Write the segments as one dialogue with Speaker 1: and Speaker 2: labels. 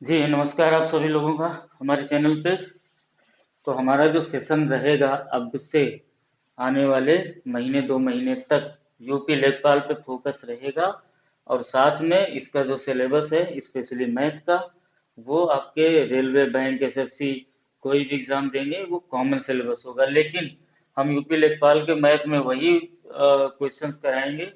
Speaker 1: जी, नमस्कार आप सभी लोगों का हमारे चैनल पे। तो हमारा जो सेशन रहेगा अब से आने वाले महीने 2 महीने तक यूपी लेखपाल पे फोकस रहेगा और साथ में इसका जो सिलेबस है स्पेशली मैथ का वो आपके रेलवे, बैंक, एसएससी कोई भी एग्ज़ाम देंगे वो कॉमन सिलेबस होगा। लेकिन हम यूपी लेखपाल के मैथ में वही क्वेश्चंस कराएंगे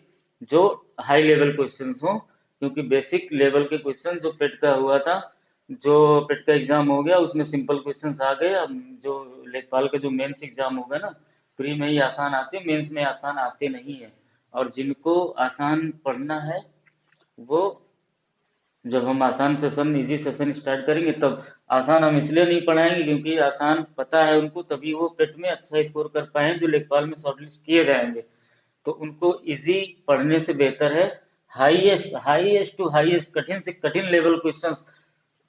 Speaker 1: जो हाई लेवल क्वेश्चंस हों, क्योंकि बेसिक लेवल के क्वेश्चन जो पेट का हुआ था, जो पेट का एग्जाम हो गया उसमें सिंपल क्वेश्चंस आ गए। अब जो लेखपाल का जो मेंस एग्जाम होगा ना, प्री में ही आसान आते हैं, मेंस में आसान आते नहीं है। और जिनको आसान पढ़ना है वो, जब हम आसान सेशन इजी सेशन स्टार्ट करेंगे तब आसान हम इसलिए नहीं पढ़ाएंगे क्योंकि आसान पता है उनको, तभी वो पेट में अच्छा स्कोर कर पाए जो लेखपाल में शॉर्टलिस्ट किए जाएंगे। तो उनको इजी पढ़ने से बेहतर है हाईएस्ट हाईएस्ट टू हाईएस्ट कठिन से कठिन लेवल क्वेश्चंस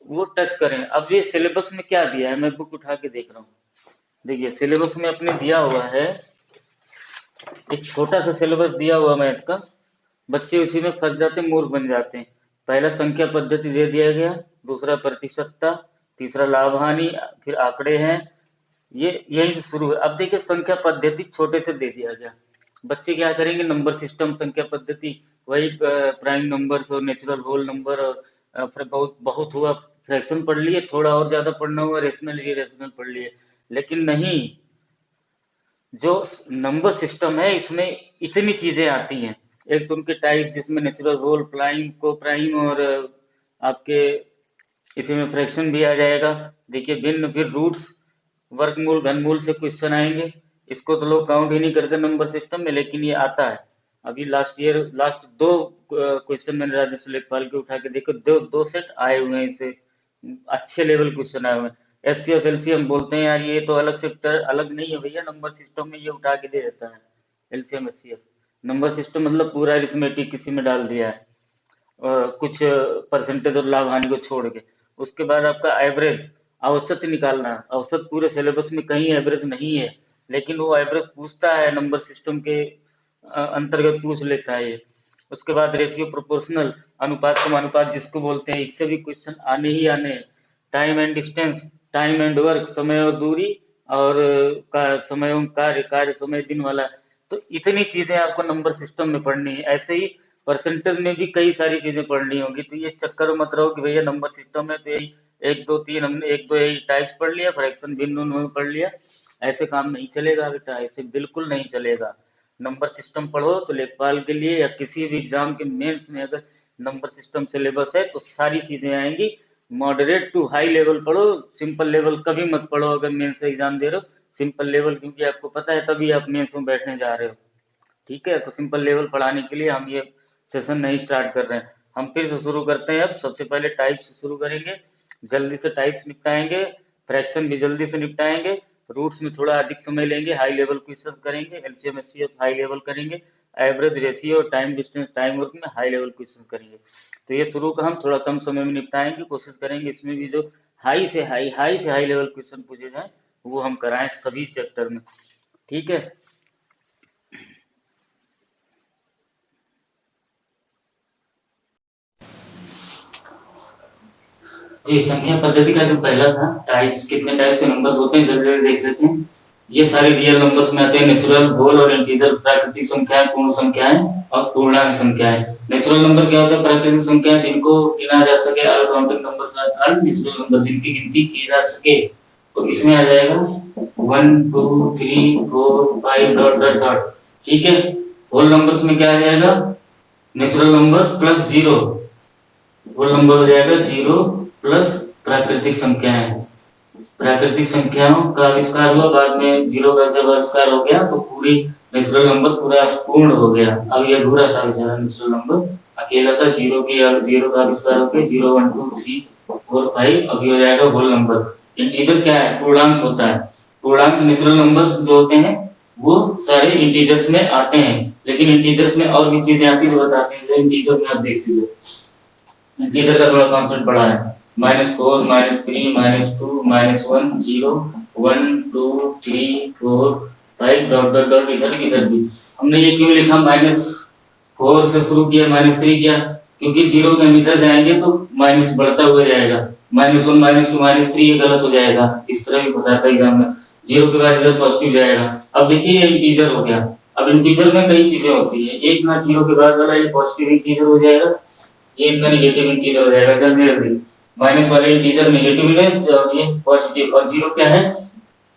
Speaker 1: वो टच करें। अब ये सिलेबस में क्या दिया है, मैं बुक उठा के देख रहा हूँ। देखिए सिलेबस में अपने दिया हुआ है एक छोटा सा सिलेबस दिया हुआ मैथ का, बच्चे उसी में फंस जाते हैं, मूर्ख बन जाते हैं। पहला संख्या पद्धति दे दिया गया, दूसरा प्रतिशतता, तीसरा लाभ हानि, फिर आंकड़े हैं। ये यही से शुरू है। अब देखिए संख्या पद्धति छोटे से दे दिया गया, बच्चे क्या करेंगे, नंबर सिस्टम, संख्या पद्धति, वही प्राइम नंबर्स और नेचुरल होल नंबर और फिर बहुत बहुत हुआ फ्रैक्शन पढ़ लिए, थोड़ा और ज्यादा पढ़ना हुआ रेशनल इरेशनल पढ़ लिए। लेकिन नहीं, जो नंबर सिस्टम है इसमें इतनी चीजें आती हैं। एक तो उनके टाइप जिसमें नेचुरल होल, प्राइम, को प्राइम और आपके इसी में फ्रैक्शन भी आ जाएगा। देखिए भिन्न, फिर रूट्स, वर्गमूल, घनमूल से क्वेश्चन आएंगे। इसको तो लोग काउंट ही नहीं करते नंबर सिस्टम में, लेकिन ये आता है। अभी लास्ट दो क्वेश्चन मैंने राजस्व लेखपाल के उठा के देखो, दो सेट आए हुए हैं इसे, अच्छे लेवल क्वेश्चन आए हुए हैं। एचसीएफ एलसीएम बोलते हैं यार, ये तो अलग से अलग नहीं है भैया, नंबर सिस्टम में ये उठा के दे देता है। एलसीएम एचसीएफ नंबर सिस्टम मतलब पूरा अरिथमेटिक किसी में डाल दिया है, कुछ परसेंटेज और लाभ हानि को छोड़ के। उसके बाद आपका एवरेज, औसत निकालना। औसत पूरे सिलेबस में कहीं एवरेज नहीं है, लेकिन वो एवरेज पूछता है नंबर सिस्टम के अंतर्गत पूछ लेता है ये। उसके बाद रेशियो प्रोपोर्शनल, अनुपात समानुपात जिसको बोलते हैं, इससे भी क्वेश्चन आने ही आने हैं। Time and distance, time and work, समय और दूरी, और समय और कार्य, कार्य समय दिन वाला। तो इतनी चीजें आपको नंबर सिस्टम में पढ़नी है। ऐसे ही परसेंटेज में भी कई सारी चीजें पढ़नी होगी। तो ये चक्कर मत रहो कि भैया नंबर सिस्टम है तो यही एक दो तीन, हमने एक दो यही टाइप्स पढ़ लिया, फ्रैक्शन भिन्न उन्होंने पढ़ लिया। ऐसे काम नहीं चलेगा बेटा, ऐसे बिल्कुल नहीं चलेगा। नंबर सिस्टम पढ़ो तो लेखपाल के लिए या किसी भी एग्जाम के मेंस में अगर नंबर सिस्टम सिलेबस है तो सारी चीजें आएंगी। मॉडरेट टू हाई लेवल पढ़ो, सिंपल लेवल कभी मत पढ़ो अगर मेंस का एग्जाम दे रहे हो। सिंपल लेवल क्योंकि आपको पता है तभी आप मेंस में बैठने जा रहे हो। ठीक है, तो सिंपल लेवल पढ़ाने के लिए हम ये सेशन नहीं स्टार्ट कर रहे हैं। हम फिर से शुरू करते हैं। अब सबसे पहले टाइप से शुरू करेंगे, जल्दी से टाइप्स निपटाएंगे, फ्रैक्शन भी जल्दी से निपटाएंगे, रूट्स में थोड़ा अधिक समय लेंगे, हाई लेवल क्वेश्चन करेंगे, एलसीएम एचसीएफ हाई लेवल करेंगे, average, ratio, time distance, time work में हाई लेवल क्वेश्चन करेंगे। तो ये शुरू का हम थोड़ा कम समय में निपटाएंगे, कोशिश करेंगे इसमें भी जो हाई से हाई लेवल क्वेश्चन पूछे जाए वो हम कराएं सभी चैप्टर में। ठीक है। जी, संख्या पद्धति का जो पहला था, टाइप्स, कितने टाइप से नंबर्स होते हैं जल्दी जल्दी देख लेते हैं। ये सारे रियल नंबर्स में आते हैं, नेचुरल, होल और इंटीजर, प्राकृतिक संख्याएं, पूर्ण संख्याएं और पूर्णांक संख्याएं। नेचुरल नंबर क्या होता है, प्राकृतिक संख्याएं जिनको गिना जा सके, अनकाउंटेड नंबर का अर्थ नेचुरल नंबर जिनकी गिनती की जा सके। तो इसमें आ जाएगा 1 2 3 4 5 डॉट डॉट डॉट। ठीक है। होल नंबर्स में क्या आ जाएगा, natural number plus zero, whole number हो जाएगा जीरो प्लस प्राकृतिक संख्याएं। प्राकृतिक संख्याओं का आविष्कार हुआ बाद में, जीरो का जब आविष्कार हो गया तो पूरी नेचुरल नंबर पूरा पूर्ण हो गया। अब ये अधूरा था बेचारा नेचुरल नंबर, अकेला था। जीरो का आविष्कार हो गया, 0 1 2 3 4 5, अभी हो जाएगा होल नंबर। इंटीजर क्या है, पूर्णांक होता है। पूर्णांक नेचुरल नंबर जो होते हैं वो सारे इंटीजर्स में आते हैं, लेकिन इंटीजर्स में और भी चीजें आती है जो बताते हैं। इंटीजर में आप देख लीजिए, इंटीजर का थोड़ा कॉन्सेप्ट बड़ा है। -4 -3 -2 -1 0 1 2 3 4 5 डॉट डॉट डॉट, इधर भी। हमने ये क्यों लिखा, -4 से शुरू किया, -3 किया, क्योंकि जीरो में इधर जाएंगे तो माइनस बढ़ता हुआ जाएगा। -1 -2 -3 ये गलत हो जाएगा, इस तरह भी फंसाता है एग्जाम में। 0 के बाद इधर पॉजिटिव जाएगा। अब देखिए ये इंटीजर हो गया। अब इंटीजर में कई चीजें होती है, एक ना 0 के बाद वाला ये पॉजिटिव इंटीजर हो जाएगा, ये इनका नेगेटिव इंटीजर हो जाएगा। जल्दी जल्दी, माइनस वाले इंटीजर नेगेटिव है और ये पॉजिटिव, और 0 क्या है,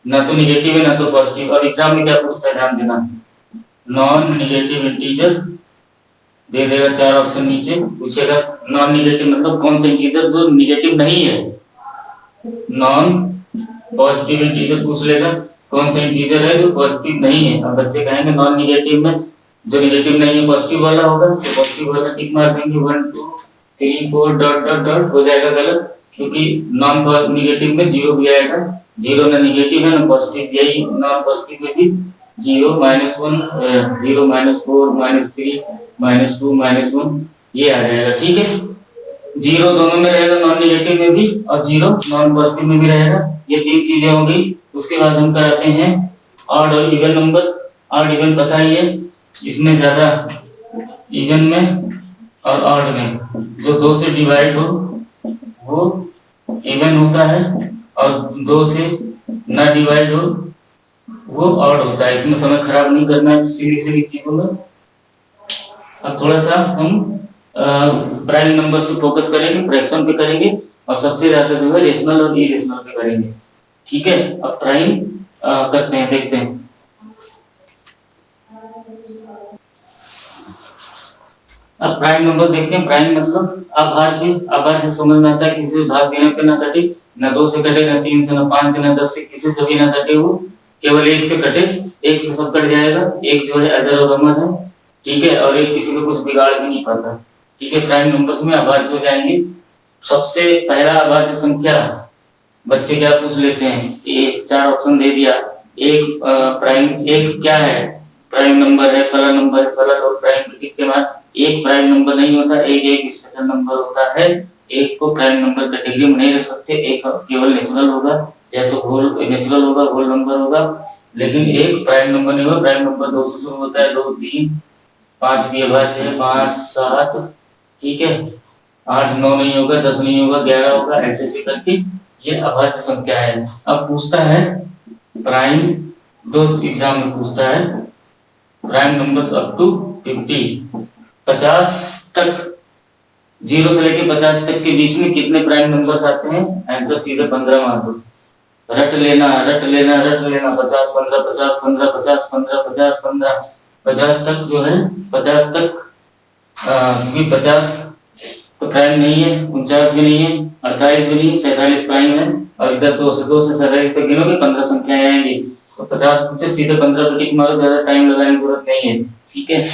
Speaker 1: ना तो नेगेटिव है ना तो पॉजिटिव। और एग्जाम में क्या पूछता है ध्यान देना, नॉन नेगेटिव इंटीजर दे देगा, 4 ऑप्शन नीचे पूछेगा। नॉन नेगेटिव मतलब कौन सा इंटीजर जो नेगेटिव नहीं है, नॉन पॉजिटिव इंटीजर पूछ लेगा, कौन सा इंटीजर है जो पॉजिटिव नहीं है। अब बच्चे कहेंगे नॉन नेगेटिव में जो नेगेटिव नहीं है पॉजिटिव वाला होगा, तो पॉजिटिव वाला टिक मार देंगे, 1 2 3 4 डॉट डॉट डॉट हो जाएगा गलत, क्योंकि नॉन नेगेटिव में 0 भी आएगा। 0 ना नेगेटिव है ना पॉजिटिव, यही नॉन पॉजिटिव में भी 0 -1 0 -4 -3 -2 -1 ये आ जाएगा। ठीक है, 0 दोनों में रहेगा, नॉन नेगेटिव में भी और 0 नॉन पॉजिटिव में भी रहेगा। ये 3 चीजें हो गई। उसके बाद हम कराते हैं ऑड और इवन नंबर। ऑड इवन पता ही है, इसमें ज्यादा इवन में और ऑड में जो 2 से डिवाइड हो वो इवन होता है, और 2 से ना डिवाइड हो वो ऑड होता है। इसमें समय खराब नहीं करना है सीधी सीधी चीजों में। अब थोड़ा सा हम प्राइम नंबर से फोकस करेंगे, फ्रैक्शन पे करेंगे, और सबसे ज्यादा जो है रेशनल और इरेशनल पे करेंगे। ठीक है, अब प्राइम करते हैं, देखते हैं। अब प्राइम नंबर देखते हैं। प्राइम मतलब अभाज्य। अभाज्य समझ में आता है, किसी से भाग देने पे ना कटे, ना 2 से कटे, ना 3 से, ना 5 से, ना 10 से, किसी से भी ना कटे, वो केवल 1 से कटे। 1 से सब कट जाएगा। एक जो है अजर और अमर है, ठीक है, और एक किसी को कुछ बिगाड़ भी नहीं पाता। ठीक है, प्राइम नंबर्स में अभाज्य हो जाएंगे। सबसे पहला अभाज्य संख्या बच्चे क्या पूछ लेते हैं, एक 4 ऑप्शन दे दिया। एक प्राइम, एक क्या है, प्राइम नंबर है, फला नंबर है, फला और प्राइम प्रतीक के बाद एक प्राइम नंबर नहीं होता, एक स्पेशल नंबर होता है। एक को प्राइम नंबर कैटेगरी में नहीं रख सकते, एक केवल नेचुरल होगा, या तो होल नेचुरल होगा, होल नंबर होगा, लेकिन एक प्राइम नंबर नहीं होगा। प्राइम नंबर 2 से शुरू होता है, 2 3 5 भी अभाज्य है, 5 7, ठीक है, 8 9 नहीं होगा, 10 नहीं होगा, 11 होगा, ऐसे ऐसे करके ये अभाज्य संख्या है। अब पूछता है प्राइम, 2 एग्जाम में पूछता है प्राइम नंबर्स अप टू 50 तक, 0 से लेके 50 तक के बीच में कितने प्राइम नंबर्स आते हैं। आंसर सीधे 15 मार दो, रट लेना रट लेना रट लेना। 50 15 50 15 50 15 50 15 50 तक जो है, 50 तक क्योंकि 50 तो प्राइम नहीं है, 49 भी नहीं है, 48 भी नहीं है, 47 प्राइम है। और इधर 2 से 47 तक गिनोगे 15 संख्याएं आएंगी, तो 50 पूछे सीधे 15 पे टिक मारो, ज्यादा टाइम लगाने की जरूरत नहीं है। ठीक है,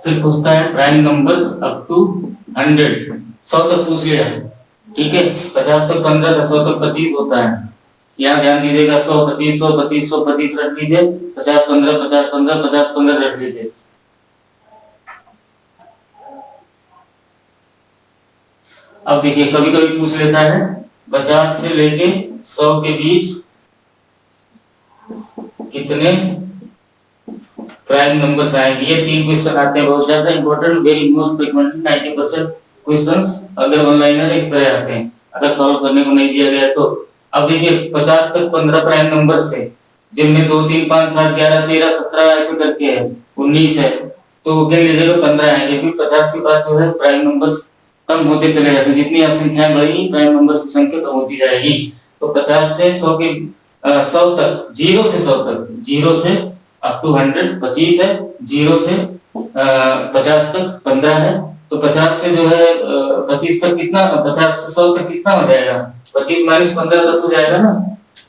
Speaker 1: फिर पूछता है प्राइम नंबर्स अप टू 100 तक पूछ लिया। ठीक है, 50 तक 15 था, 100 तक 25 होता है। यहाँ ध्यान दीजिएगा, 100 25 100 25 100 25 रख लीजिए, 50 15 50 15 50 15 रख लीजिए। अब देखिए कभी कभी पूछ लेता है 50 से लेके 100 के बीच कितने प्राइम नंबर्स आएंगे। ये 3 क्वेश्चन आते हैं, बहुत ज्यादा important, very most frequently 90% questions अगर वन लाइनर इस तरह आते हैं, अगर सॉल्व करने को नहीं दिया गया तो। अब देखिए 50 तक 15 प्राइम नंबर्स थे, जिनमें 2 3 5 7 11 13 17 ऐसे करके है, 19 है, तो गिन लीजिएगा 15 आएंगे। फिर 50 के बाद जो है प्राइम नंबर्स कम होते चले जाते हैं, जितनी आप संख्याएं बढ़ेगी प्राइम नंबर्स की संख्या कम होती जाएगी। तो 50 से 100 के 100 तक, 0 से 100 तक, 0 से अप टू 100 25 है, 0 से 50 तक 15 है। तो 50 से जो है 25 तक कितना, 50 से 100 तक कितना हो जाएगा, 25 माइनस 15 10 हो जाएगा ना।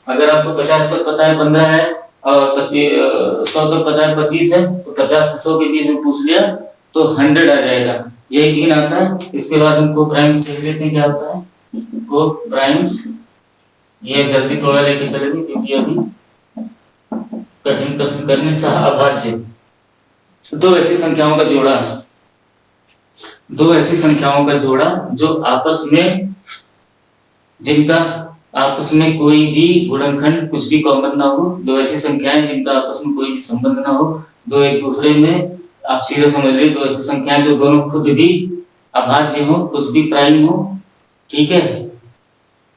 Speaker 1: अगर आपको 50 तक पता है 15 है और 100 तक पता है 25 है, तो 50 से 100 के बीच में पूछ लिया तो 100 आ जाएगा। यही 3 आता है। इसके बाद हम को प्राइम्स देख लेते हैं क्या होता है। को प्राइम्स ये जल्दी थोड़ा लेके चलेंगे क्योंकि अभी कठिन प्रश्न करने से अभाज्य, 2 ऐसी संख्याओं का जोड़ा है, 2 ऐसी संख्याओं का जोड़ा जो आपस में, जिनका आपस में कोई भी गुणनखंड कुछ भी कॉमन ना हो, 2 ऐसी संख्याएं जिनका आपस में कोई भी संबंध ना हो, 2 एक दूसरे में आप सीधे समझ लीजिए, दो ऐसी संख्याएं जो दोनों खुद भी अभाज्य हो, खुद भी प्राइम हो, ठीक है,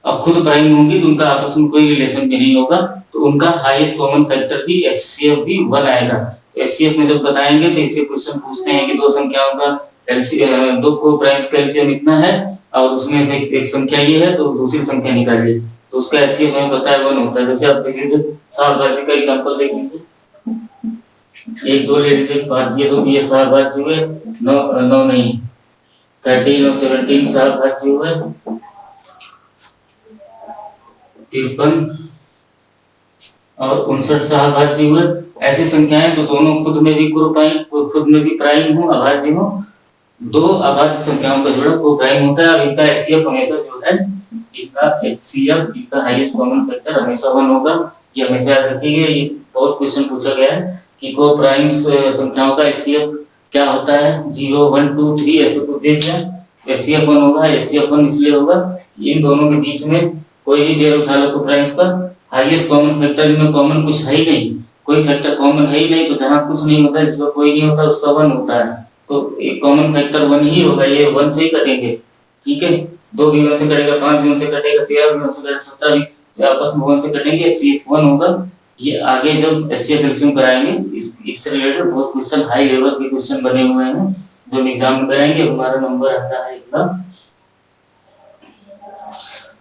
Speaker 1: और खुद प्राइम होंगी तो उनका आपस में कोई रिलेशन भी नहीं होगा, तो उनका हाईएस्ट कॉमन फैक्टर भी एचसीएफ भी 1 आएगा। तो एचसीएफ में जब बताएंगे तो इससे क्वेश्चन पूछते हैं कि दो संख्याओं का एलसीएम, दो को प्राइम्स का एलसीएम इतना है और उसमें से एक संख्या ये है, तो दूसरी संख्या निकालिए, तो उसका एचसीएफ हमें पता है 1 होता है। जैसे आप देख लीजिए सहभाज्य का एग्जांपल देख लीजिए, 1 2 ले लीजिए, 5 ये सहभाज्य हुए, 9 नहीं 13 और 17 सहभाज्य हुए, 53 और 59 सहभाज्य हुए। ऐसी संख्याएं जो दोनों खुद में भी प्राइम हो, अभाज्य हो, दो अभाज्य संख्याओं का जोड़ा को प्राइम होता है, और इनका एचसीएफ हमेशा जो है, इनका हाईएस्ट कॉमन फैक्टर हमेशा 1 होगा। ये हमेशा याद रखिए, ये बहुत क्वेश्चन पूछा गया है कि को प्राइम संख्याओं का एचसीएफ क्या होता है, 0 1 2 3 ऐसे कुछ देते हैं, एचसीएफ 1 होगा। एचसीएफ 1 इसलिए होगा इन दोनों के बीच में कोई भी पेयर उठा लो तो प्राइम्स का हाईएस्ट कॉमन फैक्टर, इनमें कॉमन कुछ है ही नहीं, कोई फैक्टर कॉमन है ही नहीं, तो जहां कुछ नहीं होता है, जिसका कोई नहीं होता उसका 1 होता है, तो एक कॉमन फैक्टर 1 ही होगा, ये 1 से ही कटेंगे, ठीक है। 2 भी 1 से कटेगा, 5 भी 1 से कटेगा, 13 भी 1 से कटेगा, 17 भी आपस में 1 से कटेंगे, एचसीएफ 1 होगा। ये आगे जब एचसीएफ एलसीएम कराएंगे इससे रिलेटेड बहुत क्वेश्चन हाई लेवल के क्वेश्चन बने हुए हैं जो एग्जाम में कराएंगे। हमारा नंबर आता है अगला,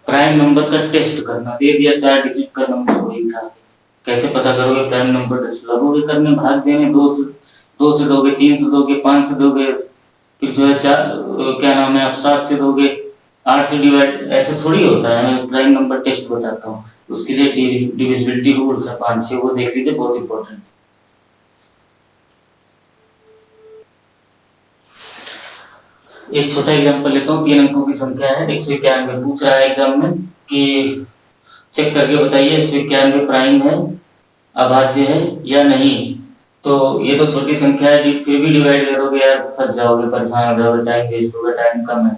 Speaker 1: प्राइम नंबर का टेस्ट करना, दे दिया 4 डिजिट का नंबर वही था, कैसे पता करोगे प्राइम नंबर टेस्ट, लगोगे करने, भाग देने, 2 से दोगे, 3 से दोगे, 5 से दोगे, फिर जो है 4 क्या नाम है आप 7 से दोगे, 8 से डिवाइड, ऐसे थोड़ी होता है। मैं प्राइम नंबर टेस्ट बताता हूँ, उसके लिए डिविजिबिलिटी रूल्स है 5-6, वो देख लीजिए, बहुत इंपॉर्टेंट। एक छोटा एग्जांपल लेता हूँ, 3 अंकों की संख्या है, 191 पूछ रहा है एग्जाम में कि चेक करके बताइए 191 प्राइम है, अभाज्य है या नहीं। तो ये तो छोटी संख्या है, फिर भी डिवाइड करोगे यार फंस जाओगे, परेशान हो जाओगे, टाइम वेस्ट होगा, टाइम कम है।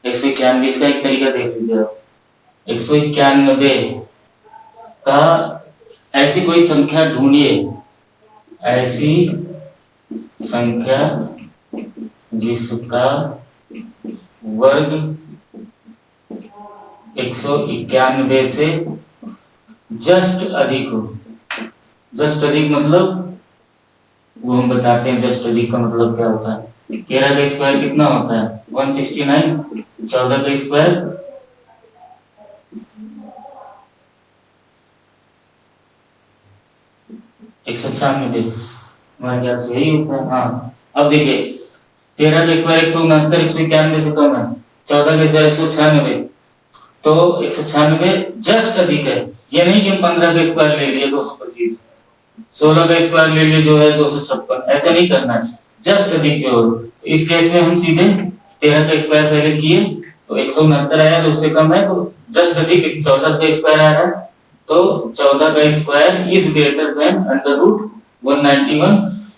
Speaker 1: 191 इसका एक तरीका देख लीजिए आप, 191 का ऐसी कोई संख्या ढूंढिए, ऐसी संख्या जिसका वर्ग 191 से जस्ट अधिक हो। जस्ट अधिक मतलब वो हम बताते हैं, जस्ट अधिक का मतलब क्या होता है। 13 का स्क्वायर कितना होता है 169, 14 का स्क्वायर 196, हमारे ख्याल से यही होता है। हाँ अब देखिए 13 का स्क्वायर 169, 191 से कम है, 14 का स्क्वायर 196, तो 196 जस्ट अधिक है। ये नहीं कि हम 15 का स्क्वायर ले लिए 225, 16 का स्क्वायर ले लिए जो है 256, ऐसा नहीं करना है, जस्ट अधिक जो हो। इस केस में हम सीधे 13 का स्क्वायर पहले किए तो 169 आया, तो उससे कम है तो जस्ट अधिक 14 का स्क्वायर आ रहा है, तो 14 का square is greater than under root 191।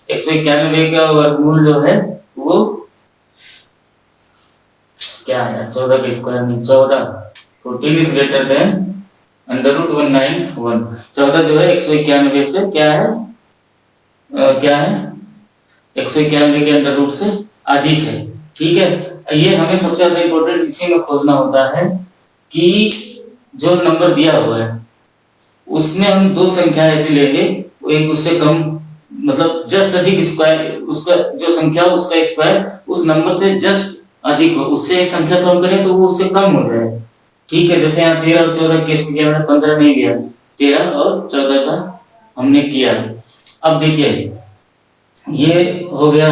Speaker 1: 191 का वर्गमूल जो है वो क्या है, 14 का स्क्वायर नहीं 14, 14 is greater than under root 191। 14 जो है 191 से क्या है, क्या है 191 के अंडर रूट से अधिक है, ठीक है। ये हमें सबसे ज्यादा इंपॉर्टेंट इसी में खोजना होता है कि जो नंबर दिया हुआ है उसमें हम दो संख्या ऐसी लेंगे, एक उससे कम मतलब जस्ट अधिक स्क्वायर, उसका जो संख्या उसका स्क्वायर उस नंबर से जस्ट अधिक हो, उससे एक संख्या कम करें तो वो उससे कम हो जाए, ठीक है। जैसे यहाँ 13 और 14 केस में 15 नहीं लिया, 13 और 14 का हमने किया। अब देखिए ये हो गया,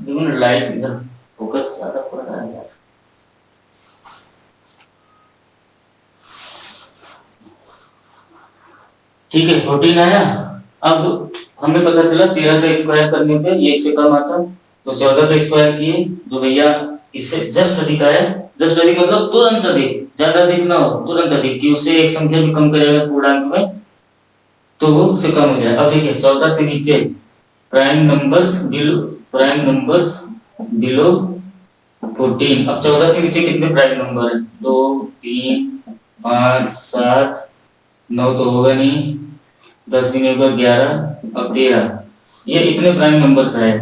Speaker 1: लाइट इधर फोकस ज्यादा पड़ रहा है यार, ठीक है 14 आया। अब हमें पता चला 13 का स्क्वायर करने पे ये इससे कम आता, तो 14 का स्क्वायर किए जो भैया इससे जस्ट अधिक आया। जस्ट अधिक मतलब तुरंत अधिक, ज्यादा अधिक ना हो, तुरंत अधिक कि उससे एक संख्या भी कम करेगा पूर्णांक में तो वो उससे कम हो जाए। अब देखिए 14 से नीचे प्राइम नंबर्स बिलो 14। अब 14 से नीचे कितने प्राइम नंबर है, 2 3 5 7 9 तो होगा नहीं, 10 भी नहीं होगा, 11 और 13, ये इतने प्राइम नंबर्स आए।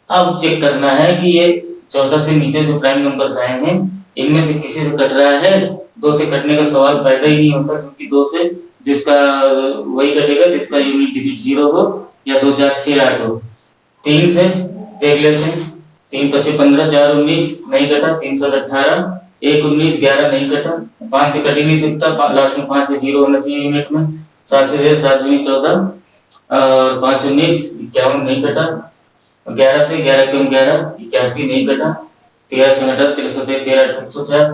Speaker 1: अब चेक करना है कि ये 14 से नीचे जो प्राइम नंबर्स आए हैं इनमें से किसी से कट रहा है। 2 से कटने का सवाल पैदा ही नहीं होता, क्योंकि 2 से जिसका वही कटेगा जिसका यूनिट डिजिट 0 हो या 2 4 6 8 हो। 3 से देख लेते हैं। 3 5 15 4 19 नहीं कटा। 3 7 18 1 19 11 नहीं कटा। 5 से कट ही नहीं सकता, लास्ट में 5 से 0 होना चाहिए यूनिट में। 7 से 7 दूनी 14 और 5 19 51 नहीं कटा। 11 से 11 क्यों 11 81 नहीं कटा। 13 6 18 13 7 13 104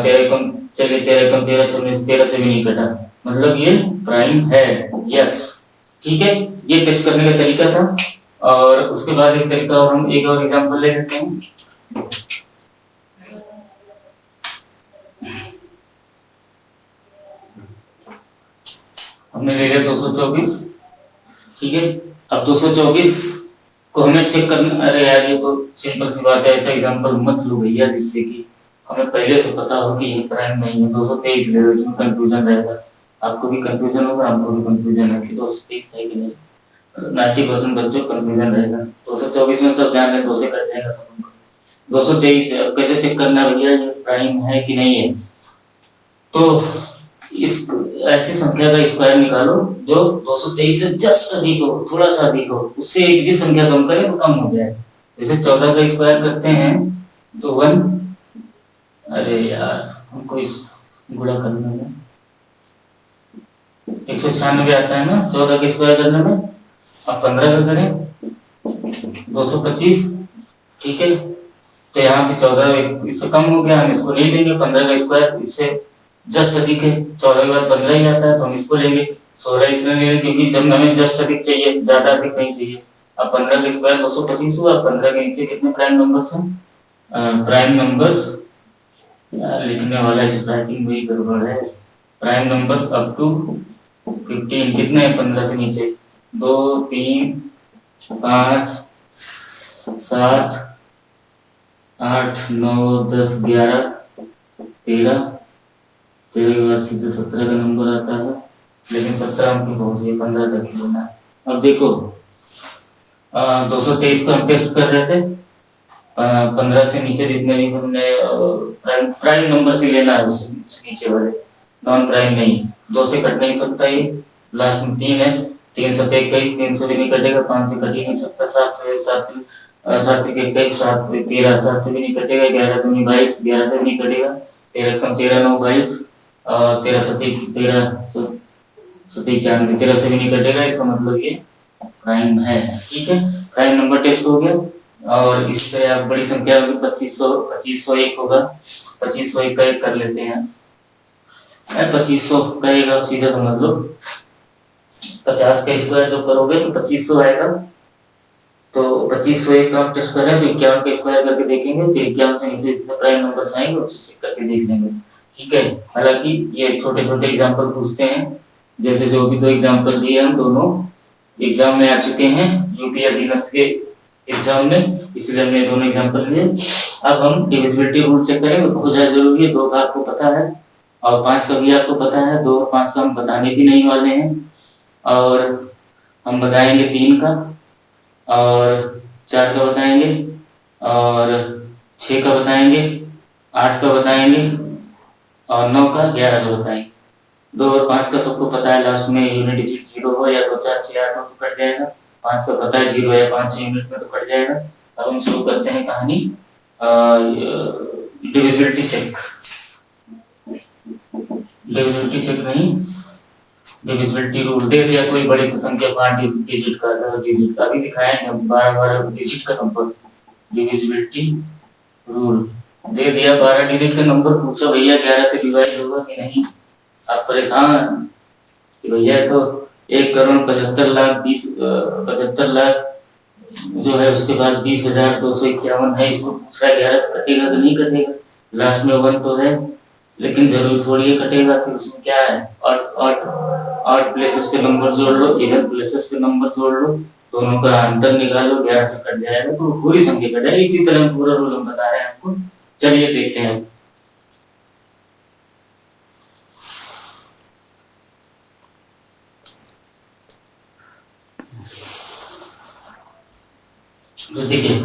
Speaker 1: 13 कम चलिए 13 कम 13 19 13 से भी नहीं कटा, मतलब ये प्राइम है। यस, ठीक है, ये टेस्ट करने का तरीका था। और उसके बाद एक तरीका और हम एक और एग्जांपल ले लेते हैं। हमने ले लिया 224, ठीक है। अब 224 को हमें चेक करना, अरे यार ये तो सिंपल सी बात है, ऐसा एग्जांपल मत लो भैया जिससे कि हमें पहले से पता हो कि ये प्राइम नहीं है। 223 ले लो, इसमें कंफ्यूजन रहेगा, आपको भी कंफ्यूजन होगा, हमको भी कंफ्यूजन है कि 223 है कि नहीं। 90% बच्चों कंफ्यूजन रहेगा। 224 में सब ध्यान है, 2 से कट जाएगा तो 223 है। अब कैसे चेक करना भैया ये प्राइम है कि नहीं है? तो इस ऐसी संख्या का स्क्वायर निकालो जो 223 से जस्ट अधिक हो, थोड़ा सा अधिक हो, उससे एक भी संख्या कम करें तो कम हो जाए। जैसे 14 का स्क्वायर करते हैं तो 1, अरे यार हमको इस गुणा करने में 196 आता है ना 14 का स्क्वायर करने में। अब 15 का करें 225, ठीक है। तो यहाँ पे 14 इससे कम हो गया, हम इसको नहीं लेंगे। 15 का स्क्वायर इससे जस्ट अधिक है, 14 के बाद 15 ही आता है तो हम इसको लेंगे। 16 इसलिए लेंगे क्योंकि जब हमें जस्ट अधिक चाहिए, ज्यादा अधिक नहीं चाहिए। अब 15 का स्क्वायर 225 हुआ। 15 के नीचे कितने प्राइम नंबर्स हैं? प्राइम नंबर्स, यार लिखने वाला इस राइटिंग में ही गड़बड़ है। प्राइम नंबर्स अप टू 15 कितने हैं 15 से नीचे? 2 3 5 7 8 9 10 11 13 13 के बाद सीधे 17 का नंबर आता है, लेकिन 17 हम क्यों पहुंचे, 15 तक ही लेना है। अब देखो 223 को हम टेस्ट कर रहे थे। 15 से नीचे जितने भी हमने प्राइम नंबर से लेना है, उससे नीचे वाले, नॉन प्राइम नहीं। 2 से कट नहीं सकता ये, लास्ट में 3 है। 3 7 21 3 से भी नहीं कटेगा। 5 से कट ही नहीं सकता। 7 से 7 7 21 7 13 7 से भी नहीं कटेगा। 11 दूनी 22 11 से भी नहीं कटेगा। 13 कम 13 9 22 13 7 13 7 91 13 से भी नहीं कटेगा। इसका मतलब ये प्राइम है, ठीक है। प्राइम नंबर टेस्ट हो गया। और इस पे आप बड़ी संख्या होगी 2501 होगा। 2501 का एक कर लेते हैं। 2500 का एक आप सीधा समझ लो, 50 का स्क्वायर जो करोगे तो 2500 आएगा। तो 2501 का आप टेस्ट कर रहे हैं तो 51 का स्क्वायर करके देखेंगे, फिर 51 से नीचे जितने प्राइम नंबर्स आएंगे उससे चेक करके देख लेंगे, ठीक है। हालांकि ये छोटे छोटे एग्जांपल पूछते हैं, जैसे जो भी 2 एग्जांपल दिए हम दोनों एग्जाम में आ चुके हैं, यूपी अधीनस्थ के एग्जाम में, इसलिए हमने दोनों एग्जांपल लिए। अब हम डिविजिबिलिटी रूल चेक करेंगे, बहुत ज्यादा जरूरी है। 2 का आपको पता है और 5 का भी आपको पता है। 2 और 5 का हम बताने भी नहीं वाले हैं, और हम बताएंगे 3 का और 4 का बताएंगे और 6 का बताएंगे, 8 का बताएंगे और 9 का 11 का बताएंगे। 2 और 5 का सबको पता है, लास्ट में यूनिट डिजिट 0 हो या 2 4 6 8 हो तो कट जाएगा। 5 का पता है 0 या 5 यूनिट में तो कट जाएगा। अब हम शुरू करते हैं कहानी डिविजिबिलिटी चेक। डिविजिबिलिटी चेक नहीं, डिविजिबिलिटी रूल दे दिया कोई बड़ी संख्या 5 डिजिट का 10 डिजिट का, अभी दिखाएंगे 12 डिजिट का नंबर। डिविजिबिलिटी रूल दे दिया, 12 डिजिट का नंबर पूछा भैया 11 से डिवाइड होगा कि नहीं। आप परेशान कि भैया तो 1,75,20,75,00,000 जो है, उसके बाद 20,251 है, इसको पूछ रहा है 11 से कटेगा तो नहीं कटेगा। लास्ट में 1 तो है, लेकिन जरूर थोड़ी कटेगा। फिर उसमें क्या है, ऑड प्लेसेस के नंबर जोड़ लो, इवन प्लेसेस के नंबर जोड़ लो, दोनों का अंतर निकालो, 11 से कट जाएगा तो पूरी संख्या कट जाएगी। इसी तरह पूरा रूल हम बता रहे हैं आपको। चलिए देखते हैं। तो देखिए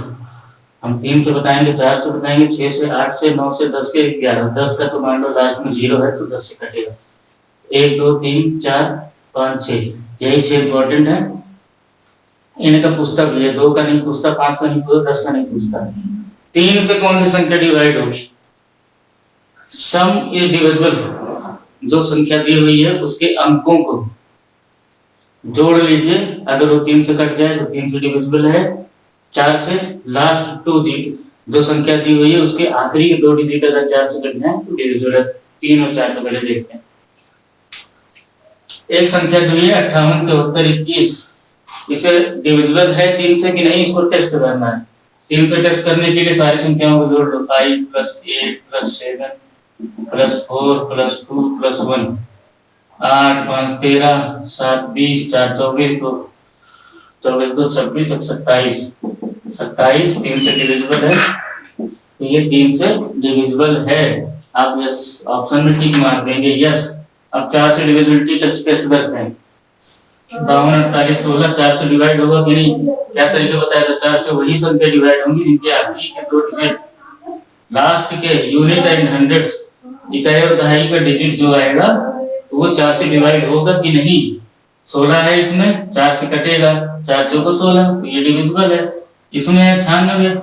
Speaker 1: हम 3 से बताएंगे, 4 से बताएंगे, 6 से, 8 से, 9 से, 10 के 11, 10 का तो मान लो लास्ट में 0 है तो 10 से कटेगा। 1 2 3 4 5 6, यही 6 इंपॉर्टेंट है। इनका पूछता भी है, 2 का नहीं पूछता, 5 का नहीं पूछता, 10 का नहीं पूछता। 3 से कौन सी संख्या डिवाइड होगी? सम इज डिविजिबल, जो संख्या दी हुई है उसके अंकों को जोड़ लीजिए, अगर वो 3 से कट जाए तो 3 से डिविजिबल है। 4 से लास्ट 2 जो संख्या दी हुई है उसके आखिरी के 2 डिजिट अगर 4 से कट जाए तो डिविजिबल है। 3 और 4 को पहले देखते हैं। एक संख्या दी हुई है 58 74 21, इसे डिविजिबल है 3 से कि नहीं, इसको टेस्ट करना है। 3 से टेस्ट करने के लिए सारी संख्याओं को जोड़ लो, 5 + 8 + 7 + 4 + 2 + 1, 8 5 13 7 20 4 24 2 24 2 26 27, 27 3 से डिविजिबल है, तो ये 3 से डिविजिबल है। आप यस ऑप्शन में टिक मार देंगे, यस। अब 4 से डिविजिबिलिटी टेस्ट करते हैं। 52 48 16 4 से डिवाइड होगा कि नहीं? क्या तरीका बताया था? 4 से वही संख्या डिवाइड होंगी जिनके आखिरी के 2 डिजिट लास्ट के यूनिट एंड हंड्रेड्स, इकाई और दहाई का डिजिट जो आएगा वो 4 से डिवाइड होगा कि नहीं। 16 है इसमें, 4 से कटेगा, 4 चौको 16, तो ये डिविजिबल है। इसमें है 96,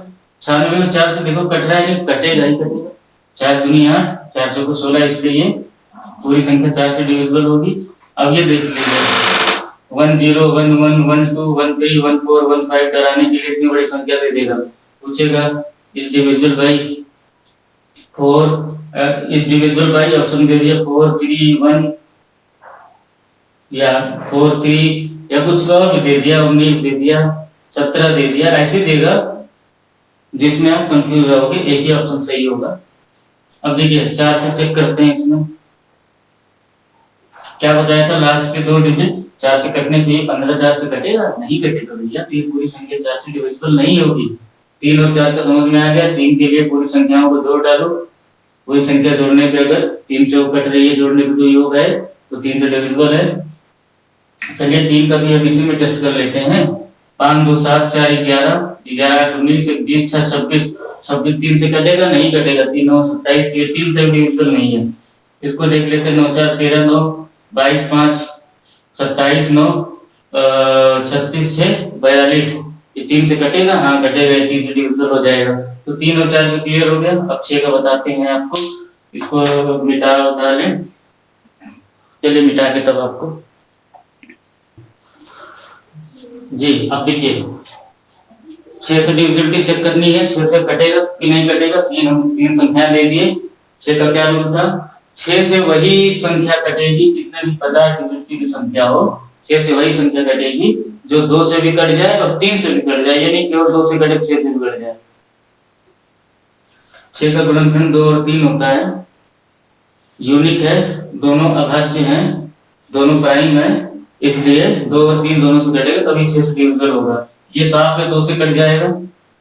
Speaker 1: 96 को 4 से देखो कट रहा है कि कटेगा ही कटेगा। 4 दूनी 8, 4 चौको 16, इसलिए ये पूरी संख्या 4 से डिविजिबल होगी। अब ये देख लीजिए 1 0 1 1 1 2 1 3 1 4 1 5 डराने के लिए इतनी बड़ी संख्या दे देगा। पूछेगा is divisible by 4, is divisible by option दे दिया 4 3 1 या 4 3 या कुछ और भी दे दिया, 19 दे दिया, 17 दे दिया, ऐसे देगा जिसमें आप कंफ्यूज रहोगे। एक ही ऑप्शन सही होगा। अब देखिए 4 से चेक करते हैं। इसमें क्या बताया था? लास्ट के 2 डिजिट 4 से कटने चाहिए। 15 4 से कटेगा नहीं? कटेगा भैया, तो ये पूरी संख्या 4 से डिविजिबल नहीं होगी। 3 और 4 का समझ में आ गया। 3 के लिए पूरी संख्याओं को जोड़ डालो, पूरी संख्या जोड़ने पे अगर 3 से वो कट रही है, जोड़ने पे 2 योग है तो 3 से डिविजिबल है। चलिए 3 का भी हम इसी में टेस्ट कर लेते हैं। 5 2 7 4 11 11 8 19 20 6 26 26 3 से कटेगा नहीं? कटेगा। 3 9 27, ये 3 से डिविजिबल नहीं है। इसको देख लेते हैं। 9 4 13 9 22 5 27 9 36 6 42, ये 3 से कटेगा? हाँ कटेगा, 3 से डिविजिबल हो जाएगा। तो 3 और 4 में क्लियर हो गया। अब 6 का बताते हैं आपको। इसको मिटा डालें, चलिए मिटा के तब आपको जी। अब देखिए 6 से डिविजिबिलिटी चेक करनी है, 6 से कटेगा कि नहीं कटेगा। 3 संख्या दे दिए। 6 का क्या रूल था? 6 से वही संख्या कटेगी, कितने भी 50 डिजिट की संख्या हो, 6 से वही संख्या कटेगी जो 2 से भी कट जाए और 3 से भी कट जाए, यानी केवल 2 से कटे 6 से भी कट जाए। 6 का गुणनखंड 2 और 3 होता है, यूनिक है, दोनों अभाज्य हैं, दोनों प्राइम है, इसलिए 2 और 3 दोनों से कटेगा तभी 6 से डिविजिबल होगा। ये साफ है, 2 से कट जाएगा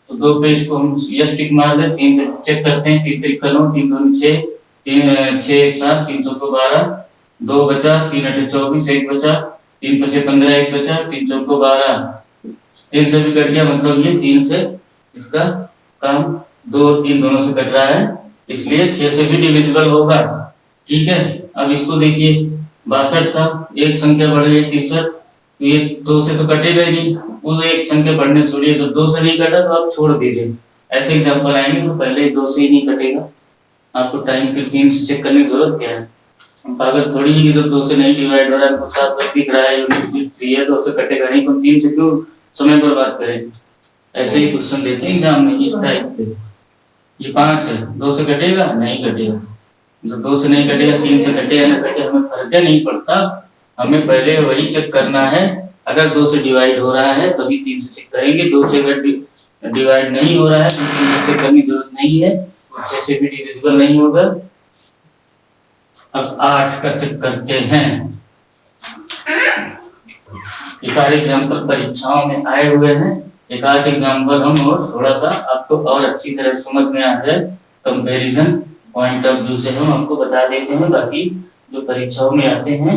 Speaker 1: तो 2 पे इसको हम यस टिक मार दें। 3 से चेक करते हैं। 3 3 करो, 3 2 6 3 6 7 3 चौको 12, 2 बचा, 3 8 24, 1 बचा, 3 5 15, 1 बचा, 3 चौको 12, 3 से भी कट गया, मतलब ये 3 से इसका काम 2 और 3 दोनों से कट रहा है, इसलिए 6 से भी डिविजिबल होगा। ठीक है। अब इसको देखिए 62 था, एक संख्या बढ़ गई 63, तो ये 2 से तो कटेगा ही नहीं, वो एक संख्या बढ़ने छोड़िए, तो 2 से नहीं कटा तो आप छोड़ दीजिए। ऐसे एग्जाम्पल आएंगे तो पहले 2 से ही नहीं कटेगा, आपको टाइम फिर 3 से चेक करने की जरूरत क्या है। अगर थोड़ी ही जब 2 से नहीं डिवाइड हो रहा है, आपको 7 दिख रहा है, यूनिट 3 है, 2 से कटेगा नहीं, तो 3 से क्यों समय बर्बाद करें। ऐसे ही क्वेश्चन देते हैं एग्जाम में इस टाइप के। ये 5 है, 2 से कटेगा नहीं? कटेगा। जब 2 से नहीं कटेगा, 3 से कटेगा ना कटे, हमें फर्क नहीं पड़ता, हमें पहले वही चेक करना है। अगर 2 से डिवाइड हो रहा है तभी 3 से चेक करेंगे, 2 से अगर डिवाइड नहीं हो रहा है तो 3 से चेक करने की जरूरत नहीं है, 6 से भी डिविजिबल नहीं होगा। अब 8 का चेक करते हैं। ये सारे एग्जाम्पल परीक्षाओं में आए हुए हैं, एक आध एग्जाम्पल हम और थोड़ा सा आपको और अच्छी तरह समझ में आ जाए, कंपैरिजन पॉइंट ऑफ व्यू से हम आपको बता देते हैं। बाकी जो परीक्षाओं में आते हैं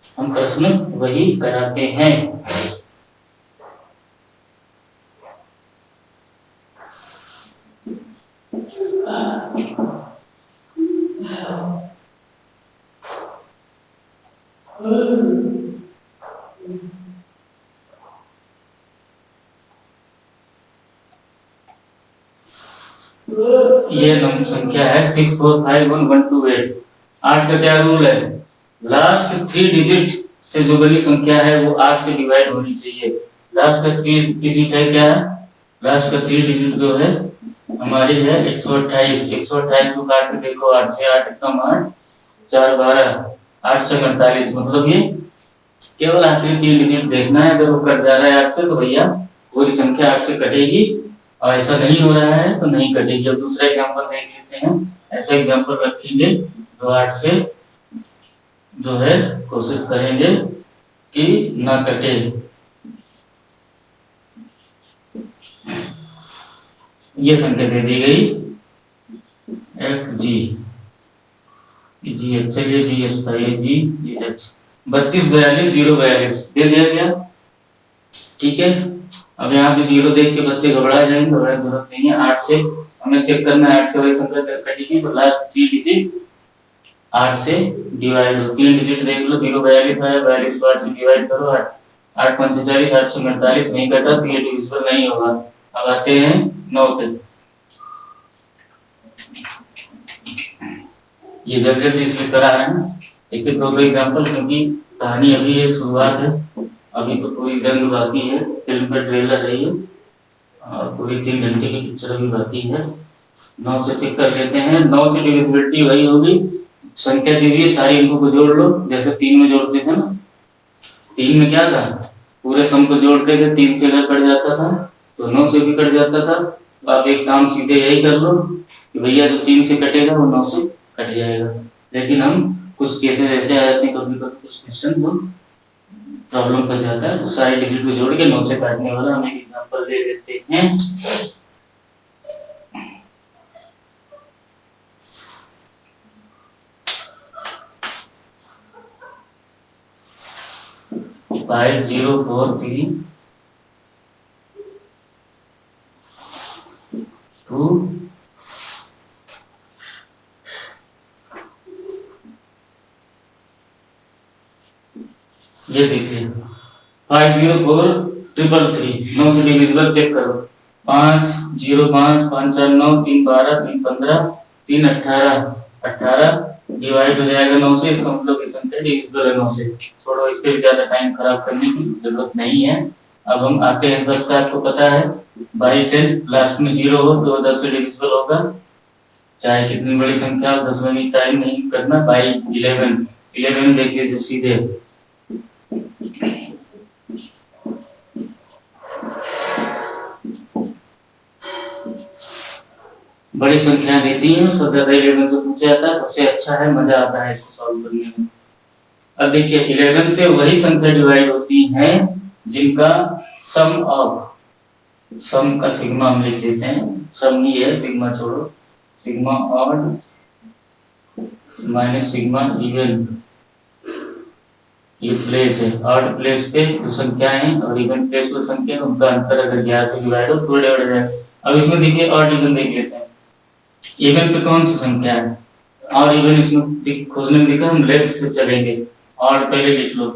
Speaker 1: हम प्रश्न वही कराते हैं। ये संख्या है 6451128। 8 का क्या रूल है? लास्ट 3 डिजिट से जो बड़ी संख्या है वो 8 से डिवाइड होनी चाहिए। लास्ट का 3 डिजिट है क्या? लास्ट का 3 डिजिट जो है हमारी है 128। 128 को काट के देखो, 8 से 8 कम 8 4 12, 8 से 48, मतलब ये केवल आखिरी 3 डिजिट देखना है। अगर वो कट जा रहा है 8 से तो भैया पूरी संख्या 8 से कटेगी, और ऐसा नहीं हो रहा है तो नहीं कटेगी। अब दूसरा एग्जांपल देख लेते हैं। ऐसा एग्जांपल रखेंगे जो 8 से जो है कोशिश करेंगे कि ना कटे। ये संख्या दे दी गई एफ जी जी एच, चलिए जी एच था, ये जी ये एच 32 42 0 42 दे दिया गया। ठीक है, अब यहाँ पे 0 देख के बच्चे घबरा जाएंगे, घबराने की जरूरत नहीं है। 8 से हमें चेक करना है 8 से वही संख्या कटेगी तो लास्ट 3 डिजिट 8 से डिवाइड हो। 3 डिजिट देख लो, 0 42 आया, 42 को 8 से डिवाइड करो, 8 5 40, 8 से 48 नहीं कटा तो ये डिविजिबल नहीं होगा। अब आते हैं 9 पे। ये जल्दी इसलिए करा रहे हैं, एक दो एग्जाम्पल, क्योंकि कहानी अभी ये शुरुआत है, अभी तो पूरी जंग बाकी है। फिल्म का ट्रेलर है ये, और पूरी 3 घंटे की पिक्चर अभी बाकी है। 9 से चेक कर लेते हैं। 9 से डिविजिबिलिटी वही होगी, संख्या दी हुई है सारी, इनको को जोड़ लो जैसे 3 में जोड़ते थे ना। 3 में क्या था, पूरे सम को जोड़ते थे, 3 से अगर कट जाता था तो 9 से भी कट जाता था। तो आप एक काम सीधे यही कर लो कि भैया जो 3 से कटेगा वो 9 से कट जाएगा। लेकिन हम कुछ केसेस ऐसे आ जाते हैं, कभी कभी कुछ क्वेश्चन जो प्रॉब्लम कर जाता है, तो सारे डिजिट को जोड़ के 9 से काटने वाला हम एक एग्जांपल ले लेते हैं। फाइव 0 4 3 2 ये देखिए 5 0 4 3 3 9 से डिविजिबल चेक करो। 5 0 5 5 4 9 3 12 3 15 3 18 18 डिवाइड हो जाएगा 9 से। इसका मतलब ये संख्या डिविजिबल है 9 से। छोड़ो, इस पे ज्यादा टाइम खराब करने की जरूरत नहीं है। अब हम आते हैं 10 का। आपको पता है बाई 10 लास्ट में 0 हो तो 10 से डिविजिबल होगा, चाहे कितनी बड़ी संख्या हो। 10 में भी टाइम नहीं करना। बाई 11 देख लीजिए सीधे, बड़ी संख्या देती है, सब ज्यादा 11 से पूछा जाता है, सबसे अच्छा है, मजा आता है इसको सॉल्व करने में। अब देखिए 11 से वही संख्या डिवाइड होती हैं जिनका सम ऑफ, सम का सिग्मा हम लिख देते हैं, सम नहीं है सिग्मा छोड़ो, sigma odd minus sigma even. ये प्लेस है, ऑड प्लेस पे जो संख्या है और इवन प्लेस पे संख्या, उनका अंतर अगर 11 से डिवाइड हो तो डिवाइड हो जाए। अब इसमें देखिए ऑड इवन देख लेते हैं। इवन पे कौन सी संख्या है, और इवन इसमें खोजने में दिखा, हम लेफ्ट से चलेंगे और पहले लिख लो।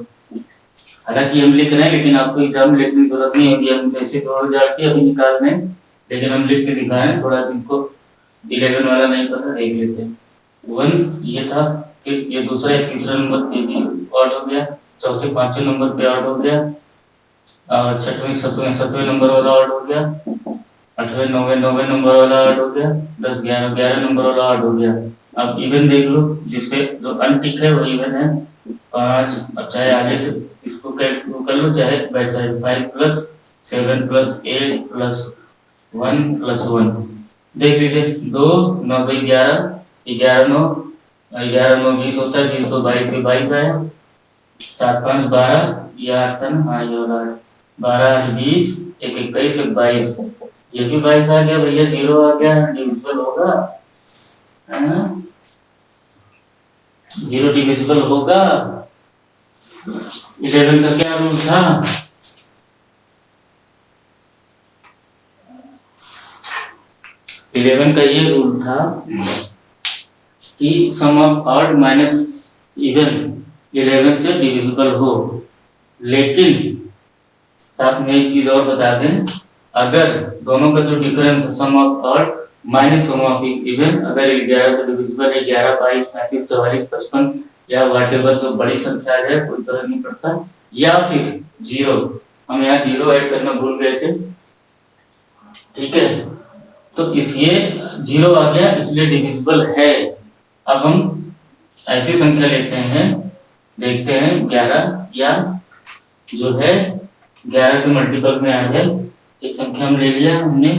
Speaker 1: हालांकि हम लिख रहे हैं लेकिन आपको एग्जाम में लिखने की जरूरत नहीं होगी, हम ऐसे थोड़ा जाके अभी निकाल दें, लेकिन हम लिख के दिखा रहे हैं। थोड़ा जिनको 11 वाला नहीं पता देख लेते हैं। 1 ये था, फिर ये दूसरा तीसरा नंबर पे भी ऑड हो गया, चौथे पांचवें नंबर पे ऑड हो गया, और छठवें सातवें नंबर वाला ऑड हो गया, 8वें 9वें नंबर वाला ऑड हो गया, 10 11 नंबर वाला ऑड हो गया। अब इवन देख लो, जिसपे जो अनटिक है वो इवन है 5। अब चाहे आगे से इसको कैलकुलेट कर लो, चाहे बैक साइड 5 + 7 + 8 + 1 + 1 देख लीजिए। 2 9 2 11 11 9 11 9 20 होता है, 20 तो 22 से 22 आया, 7 5 12 ये 8 था ना, हाँ ये वाला 12 8 20 1 21 1 22, ये भी 22 आ गया भैया, 0 आ गया, डिविजिबल होगा है ना, 0 डिविजिबल होगा। 11 का क्या रूल था, इलेवन का ये रूल था कि सम ऑफ ऑड माइनस इवन 11 से डिविजिबल हो। लेकिन साथ में एक चीज और बता दें, अगर दोनों का जो डिफरेंस है sum of odd minus homomorphic even अगर 11 से डिविजिबल है 11, 22, 33, 44, 55 या व्हाटएवर जो बड़ी संख्या है कोई फर्क नहीं पड़ता, या फिर 0, हम यहाँ 0 ऐड करना भूल गए थे, ठीक है, तो इसलिए 0 आ गया इसलिए डिविजिबल है। अब हम ऐसी संख्या लेते हैं, देखते हैं 11 या जो है 11 के मल्टीपल में आ गया, एक संख्या हम ले लिया हमने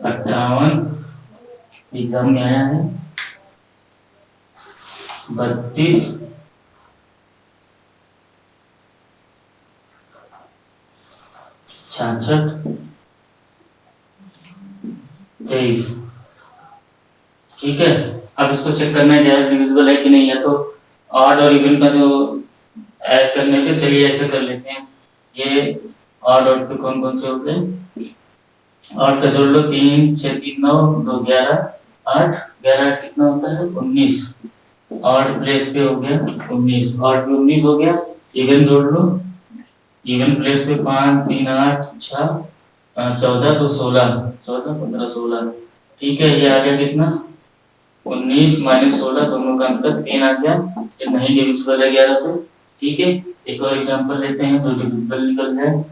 Speaker 1: 58, एग्जाम में आया है 32, 66, 23, ठीक है। अब इसको चेक करना है क्या डिविजिबल है कि नहीं, है तो ऑड और इवन का जो ऐड करने के, चलिए ऐसे कर लेते हैं, ये ऑड पे कौन कौन से हो गए, ऑड का जोड़ लो 3, 6, 3, 9, 2, 11, 8, 11 कितना होता है 19, ऑड प्लेस पे हो गया 19, ऑड पे 19 हो गया, इवन जोड़ लो, इवन प्लेस पे 5, 3, 8, 6, 14, तो 16, 14, 15, 16, ठीक है। ये आ गया कितना 19 माइनस 16, दोनों का अंतर 3 आ गया, ये नहीं डिविजिबल है 11 से, ठीक है। एक और एग्जांपल लेते हैं जो डिविजिबल निकल जाए,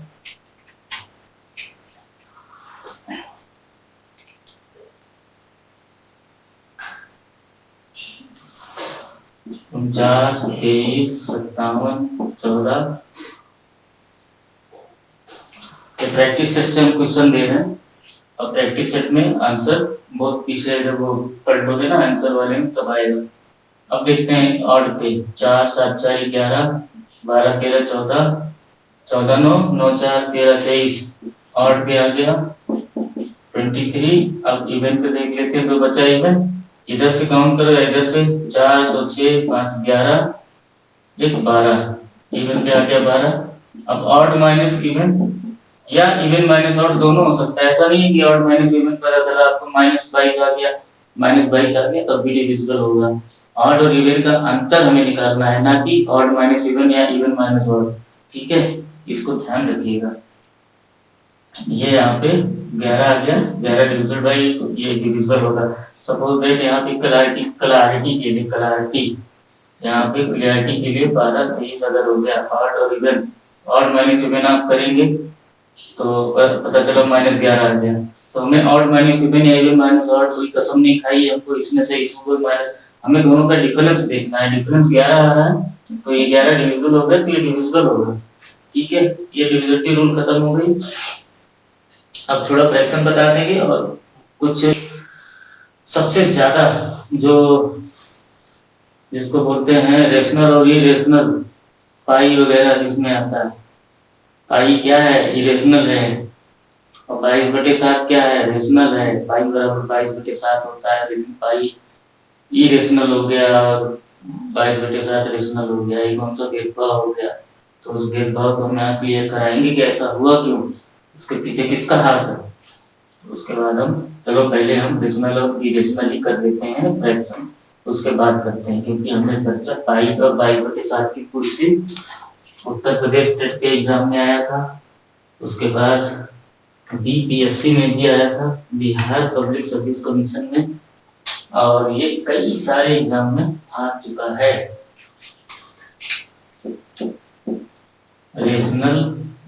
Speaker 1: 49, 23, 57, 14, प्रैक्टिस सेट से हम क्वेश्चन दे रहे हैं, और प्रैक्टिस सेट में आंसर बहुत पीछे जब वो पढ़ोगे ना आंसर वाले में तब आएगा। अब देखते हैं ऑड पे, 4, 7, 4, 11, 12, 13, 14, 14, 9, 9, 4, 13, 23, ऑड पे आ गया 23। अब इवन पे देख लेते हैं, जो बचा इवन, इधर से काउंट करो, इधर से 4, 2, 6, 5, 11, 12, इवन पे आ गया 12। अब ऑड माइनस इवन या इवन माइनस ऑड दोनों हो सकता है, ऐसा नहीं है कि ऑड माइनस इवन पर अगर आपको -22 आ गया, -22 आ गया तब भी डिविजिबल होगा। ऑड और इवन का अंतर हमें निकालना है, ना कि ऑड माइनस इवन या इवन माइनस ऑड, ठीक है, इसको ध्यान रखिएगा। ये यहाँ पे 11 आ गया, 11 डिविजिबल बाई, तो ये डिविजिबल होगा। सपोज दैट यहाँ पे क्लैरिटी के लिए, यहाँ पे क्लैरिटी के लिए 12, 23 अगर हो गया ऑड और इवन, ऑड माइनस इवन आप करेंगे तो पता चला -11 आ गया, तो हमें ऑड माइनस इवन या इवन माइनस ऑड कोई कसम नहीं खाई हमको, इसमें से इसमें कोई माइनस, हमें दोनों का डिफरेंस देखना है, डिफरेंस 11 आ रहा है तो ये 11 डिविजिबल होगा तो ये डिविजिबल होगा, ठीक है। ये डिविजिबिलिटी रूल खत्म हो गई। अब थोड़ा फ्रैक्शन बता देंगे और कुछ सबसे ज्यादा जो जिसको बोलते हैं रेशनल और इरेशनल, पाई वगैरह जिसमें आता है, पाई क्या है इरेशनल है, और 22/7 क्या है रेशनल है, पाई बराबर 22/7 होता है, लेकिन पाई इरेशनल हो गया और 22/7 रेशनल हो गया, ये कौन सा भेदभाव हो गया, तो उस भेदभाव को हम यहाँ क्लियर कराएंगे कि ऐसा हुआ क्यों, इसके पीछे किसका हाथ है। उसके बाद हम चलो पहले हम रेशनल और इरेशनल ही कर देते हैं फ्रैक्शन, उसके बाद करते हैं, क्योंकि हमने चर्चा पाई और 22/7 की पूरी उत्तर प्रदेश स्टेट के एग्जाम में आया था, उसके बाद बीपीएससी में भी आया था, बिहार पब्लिक सर्विस कमीशन में, और ये कई सारे एग्जाम में आ चुका है। रेशनल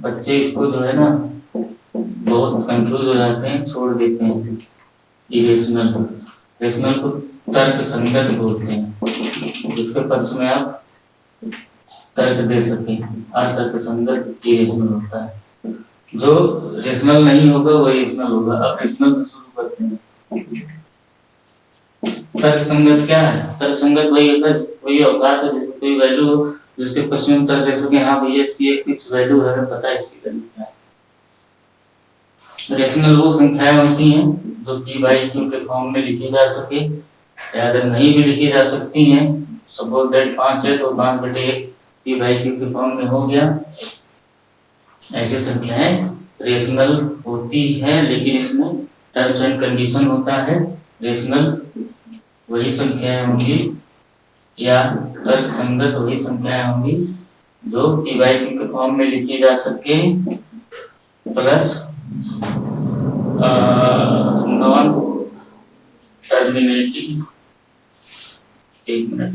Speaker 1: बच्चे इसको जो है ना बहुत कंफ्यूज हो जाते हैं, छोड़ देते हैं इरेशनल को, रेशनल को तर्क संगत बोलते हैं, जिसके पक्ष में आप तर्क दे सकें, अतर्क संगत इरेशनल होता है, जो रेशनल नहीं होगा वो इरेशनल होगा। अब रेशनल से शुरू करते हैं। तर्क संगत क्या है, तर्क संगत वही औकात है जिसकी कोई वैल्यू हो, जिसके पक्ष में तर्क दे सके, हाँ भैया इसकी एक फिक्स वैल्यू है, हमें पता है इसकी वैल्यू क्या है। रेशनल वो संख्याएं होती हैं जो p बाई q के फॉर्म में लिखी जा सके, या अगर नहीं भी लिखी जा सकती हैं, सपोज दैट 5 है तो 5/1 p बाई q के फॉर्म में हो गया, ऐसी संख्याएं रेशनल होती है, लेकिन इसमें टर्म्स एंड कंडीशन होता है। रेशनल वही संख्याएं होंगी या तर्क संगत वही संख्याएं होंगी जो पी/क्यू के फॉर्म में लिखी जा सके प्लस नॉन टर्मिनेटिंग। एक मिनट,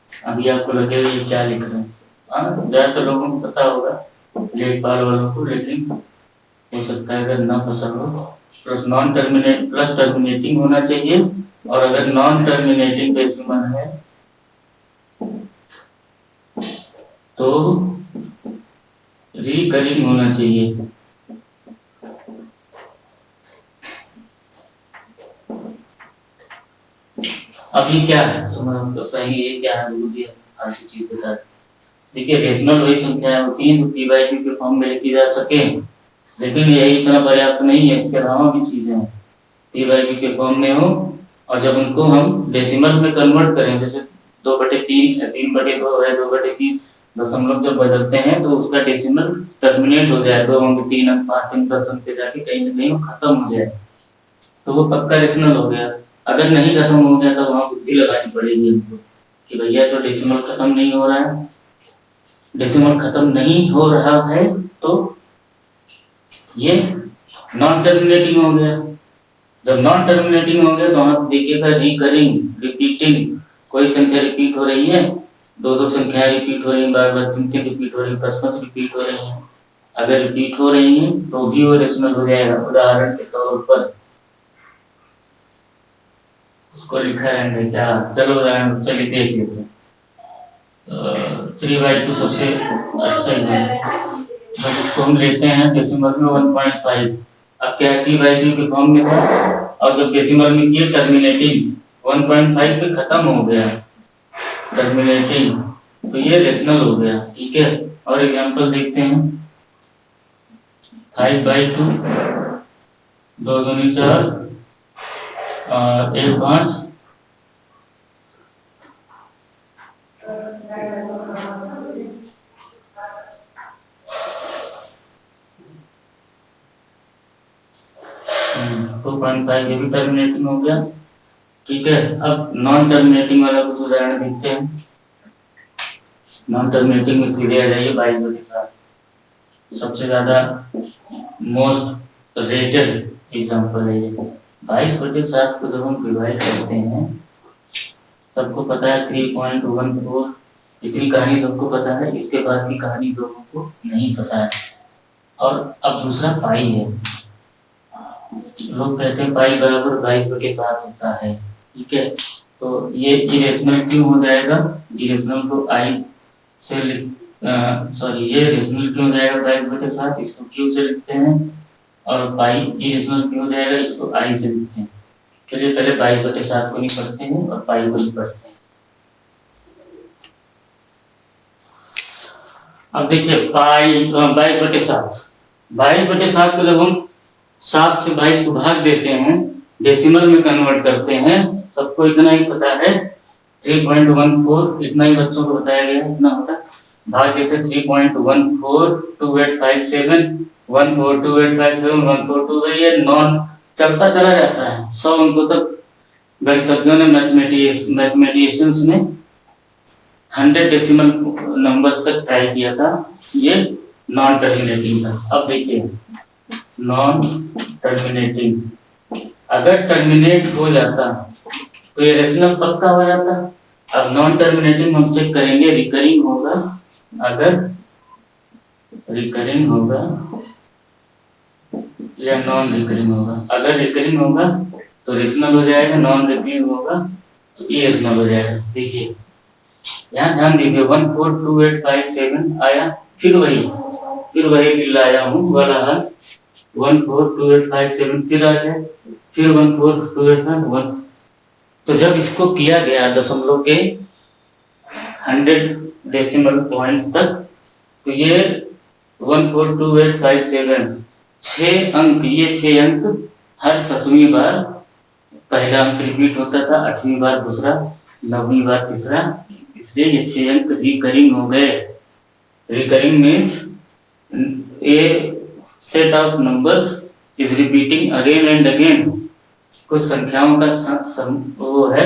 Speaker 1: अभी आपको लगेगा ये क्या लिख रहे हैं। ज्यादातर लोगों को पता होगा, लेखपाल वालों को, लेकिन हो सकता है अगर ना पता हो। प्लस टर्मिनेटिंग होना चाहिए, और अगर नॉन टर्मिनेटिंग डेसिमल है तो रिकरिंग होना चाहिए। अब ये क्या है, तो सही ये क्या है, वो भी आज की चीज बता। देखिए रेशनल वही संख्याएं होती हैं जो पी/क्यू के फॉर्म में लिखी जा सके, लेकिन यही इतना पर्याप्त नहीं है, इसके अलावा भी चीजें हैं पी/क्यू के फॉर्म में हो, और जब उनको हम डेसिमल में कन्वर्ट करें, जैसे 2/3 या 3/2 है, 2/3 दशमलव जब बदलते हैं तो उसका डेसिमल टर्मिनेट हो जाए, 2 अंक 3 अंक 5 अंक 10 अंक पे जाके कहीं ना कहीं वो खत्म हो जाए, तो वो पक्का रेशनल हो गया। अगर नहीं खत्म हो गया तो वहां बुद्धि लगानी पड़ेगी हमको कि भैया तो डेसिमल खत्म नहीं हो रहा है। डेसिमल खत्म नहीं हो रहा है तो ये नॉन टर्मिनेटिंग हो गया। जब नॉन टर्मिनेटिंग हो गया तो आप देखिएगा रिकरिंग, रिपीटिंग, कोई संख्या रिपीट हो रही है, 2 संख्याएं रिपीट हो रही है, बार-बार 3 रिपीट हो रही है, 5 रिपीट हो रही है। अगर रिपीट हो रही है तो भी वो रेशनल हो जाएगा। उदाहरण के तौर पर उसको लिखा है क्या, चलो उदाहरण चलिए देख लेते हैं। 3/2 सबसे अच्छा ही है, बट इसको हम लेते हैं डेसिमल में 1.5। अब क्या है, पी/क्यू के फॉर्म में था, और जब डेसिमल में किए टर्मिनेटिंग 1.5 पे खत्म हो गया टर्मिनेटिंग, तो ये रेशनल हो गया। ठीक है, और एग्जांपल देखते हैं। 5/2, 2 दूनी 4 और 1 5, ये भी टर्मिनेटिंग हो गया। ठीक है, अब नॉन टर्मिनेटिंग वाला कुछ उदाहरण देखते हैं। नॉन टर्मिनेटिंग में सीधे आ जाइए 22/7, सबसे ज्यादा मोस्ट रेटेड एग्जांपल है ये। 22/7 को जब हम डिवाइड करते हैं, सबको पता है 3.14, इतनी कहानी सबको पता है, इसके बाद की कहानी लोगों को नहीं पता है। और अब दूसरा पाई है, लोग कहते हैं पाई बराबर 22/7 होता है। ठीक है, तो ये इरेशनल क्यों हो जाएगा, इरेशनल को आई से ये रेशनल क्यों हो जाएगा 22/7, इसको क्यू से लिखते हैं, और पाई इरेशनल क्यों हो जाएगा, इसको आई से लिखते हैं। चलिए पहले 22/7 को नहीं पढ़ते हैं और पाई को नहीं पढ़ते हैं। अब देखिए पाई 22/7 को जब हम 7 से 22 को भाग देते हैं, डेसिमल में कन्वर्ट करते हैं, सबको इतना ही पता है 3.14, इतना ही बच्चों को बताया गया है, इतना होता है। भाग देते 3.142857 14285 142, ये नॉन चलता चला जाता है 100 अंकों तक। गणितज्ञों ने मैथमेटिशियंस ने 100 डेसिमल नंबर्स तक ट्राई किया था, ये नॉन टर्मिनेटिंग था। अब देखिए नॉन टर्मिनेटिंग, अगर टर्मिनेट हो जाता तो ये रेशनल पक्का हो जाता। अब नॉन टर्मिनेटिंग हम चेक करेंगे, रिकरिंग होगा, अगर रिकरिंग होगा या नॉन रिकरिंग होगा। अगर रिकरिंग होगा तो रेशनल हो जाएगा, नॉन रिकरिंग होगा तो इरेशनल हो जाएगा। देखिए यहाँ ध्यान दीजिए, 14285 आया, फिर वही लाया हूँ वाला हाल, 14285 फिर आ गया, फिर 14285 तो जब इसको किया गया दशमलव के 100 डेसिमल पॉइंट तक, तो ये 14285 6 अंक, ये 6 अंक हर 7वीं बार पहला अंक रिपीट होता था, 8वीं बार दूसरा, 9वीं बार तीसरा, इसलिए ये 6 अंक रिकरिंग हो गए। Recurring means A set of numbers is repeating again and again. कुछ संख्याओं का वो है,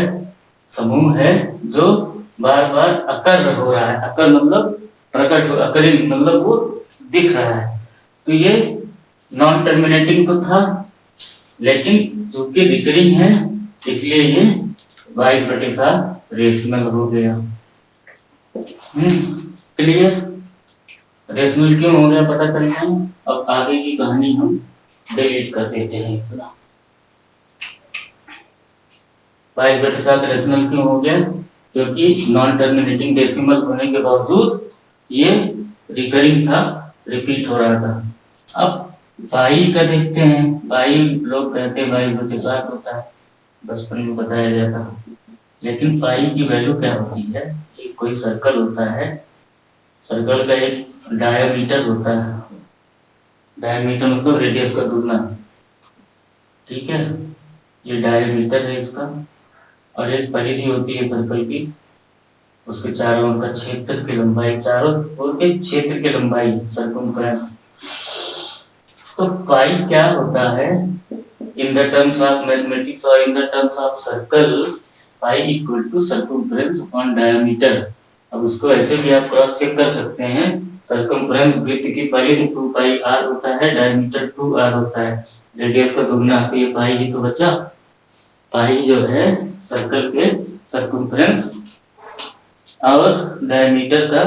Speaker 1: समूह है जो बार बार अकर हो रहा है। अकर मतलब प्रकट अकरिंग मतलब वो दिख रहा है। तो ये नॉन टर्मिनेटिंग तो था, लेकिन चूंकि रिकरिंग है इसलिए ये 22/7 रेशनल हो गया। क्लियर? रेशनल क्यों हो गया पता चल गया। अब आगे की कहानी हम डिलीट कर देते हैं। इतना 22/7 रेशनल क्यों हो गया? क्योंकि नॉन टर्मिनेटिंग डेसिमल होने के बावजूद ये रिकरिंग था, रिपीट हो रहा था। अब पाई का देखते हैं। पाई लोग कहते हैं 22/7 होता है, बचपन में बताया गया था। लेकिन पाई की वैल्यू क्या होती है? एक कोई सर्कल होता है, सर्कल का एक डायमीटर होता है। डायमीटर मतलब रेडियस का दुगना, ठीक है। ये डायमीटर है इसका, और एक परिधि होती है सर्कल की, उसके चारों ओर का क्षेत्र की लंबाई, चारों ओर के क्षेत्र की लंबाई सर्कमफ्रेंस। तो पाई क्या होता है in the terms of mathematics और in the terms of circle? Pi equal to circumference upon diameter. अब उसको ऐसे भी आप क्रॉस चेक कर सकते हैं। सर्कमफ्रेंस वृत्त की परिधि 2πr होता है, डायमीटर 2r होता है, रेडियस का दुगना। तो ये पाई ही तो बचा। पाई जो है सर्कल के सर्कमफ्रेंस और डायमीटर का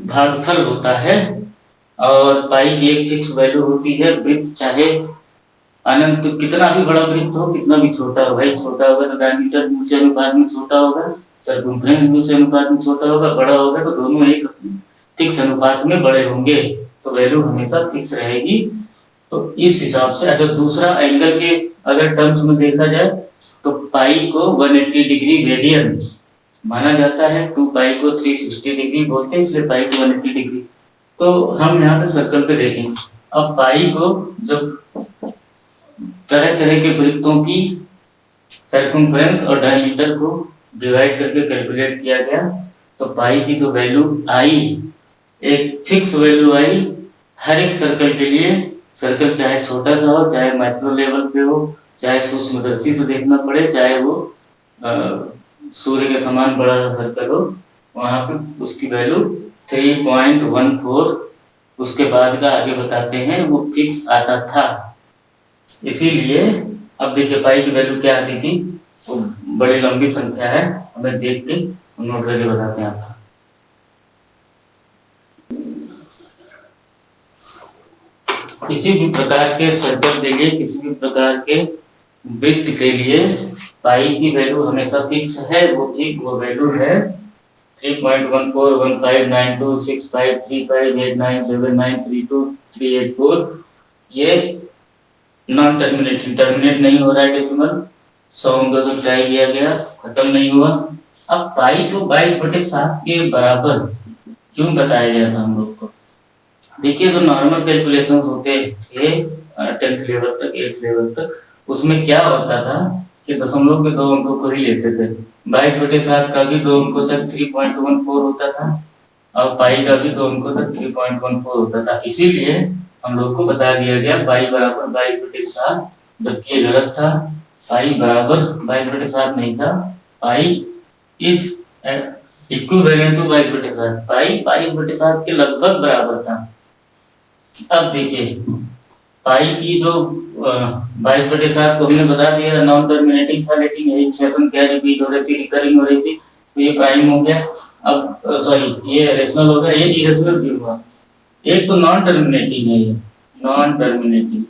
Speaker 1: भागफल होता है। और पाई की एक फिक्स वैल्यू होती है। वृत्त चाहे अनंत कितना भी बड़ा वृत्त हो, कितना भी छोटा हो, भाई छोटा होगा तो डायमीटर ऊंचे अनुपात में छोटा होगा, सर्कमफ्रेंस ऊंचे अनुपात में छोटा होगा, बड़ा होगा तो दोनों एक फिक्स अनुपात में बड़े होंगे, तो वैल्यू हमेशा फिक्स रहेगी। तो इस हिसाब से अगर दूसरा एंगल के अगर टर्म्स में देखा जाए तो पाई को 180 डिग्री रेडियन माना जाता है। 2 पाई को 360 डिग्री बोलते हैं, इसलिए पाई को 180 डिग्री। तो हम यहाँ पे सर्कल पे देखेंगे। अब पाई को जब तरह तरह के वृत्तों की सर्कमफ्रेंस और डायमीटर को डिवाइड करके कैलकुलेट किया गया, तो पाई की तो वैल्यू आई, एक फिक्स वैल्यू आई हर एक सर्कल के लिए। सर्कल चाहे छोटा सा हो, चाहे माइक्रो लेवल पे हो, चाहे सूक्ष्मदर्शी से देखना पड़े, चाहे वो सूर्य के समान बड़ा सा सर्कल हो, वहां पे उसकी वैल्यू 3.14। उसके बाद का आगे बताते हैं, वो फिक्स आता था। इसीलिए अब देखिए पाई की वैल्यू क्या आती थी, वो बड़ी लंबी संख्या है, हमें देख के नोट करके बताते हैं आपको। किसी भी प्रकार के सर्कल के लिए, किसी भी प्रकार के वृत्त के लिए पाई की वैल्यू हमेशा फिक्स है। वो वैल्यू है 3.141592653589793238 ये नॉन टर्मिनेटिंग, टर्मिनेट नहीं हो रहा है डेसिमल, 100 अंकों तक ट्राई किया गया, खत्म नहीं हुआ। अब पाई को 22/7 के बराबर क्यों बताया गया था हम लोग को? देखिए जो नॉर्मल कैलकुलेशंस होते थे 10th लेवल तक, 8th लेवल तक, उसमें क्या होता था कि दशमलव के 2 अंकों को ही लेते थे। 22/7 का भी 2 अंकों तक 3.14 होता था, और पाई का भी 2 अंकों तक 3.14 होता था। इसीलिए हम लोग को बता दिया गया पाई बराबर 22/7, जबकि ये गलत था। पाई बराबर 22/7 नहीं था, पाई इज इक्विवेलेंट टू 22/7। पाई 22/7 के लगभग बराबर था। अब देखिए पाई की जो 22/7 को हमने बता दिया नॉन टर्मिनेटिंग था, लेकिन यही एक्सप्रेशन क्या रिपीट हो रही थी, रिकरिंग हो रही थी, तो ये प्राइम हो गया। अब सॉरी ये रेशनल हो गया, ये इरेशनल क्यों हुआ? एक तो नॉन टर्मिनेटिंग है, ये नॉन टर्मिनेटिंग,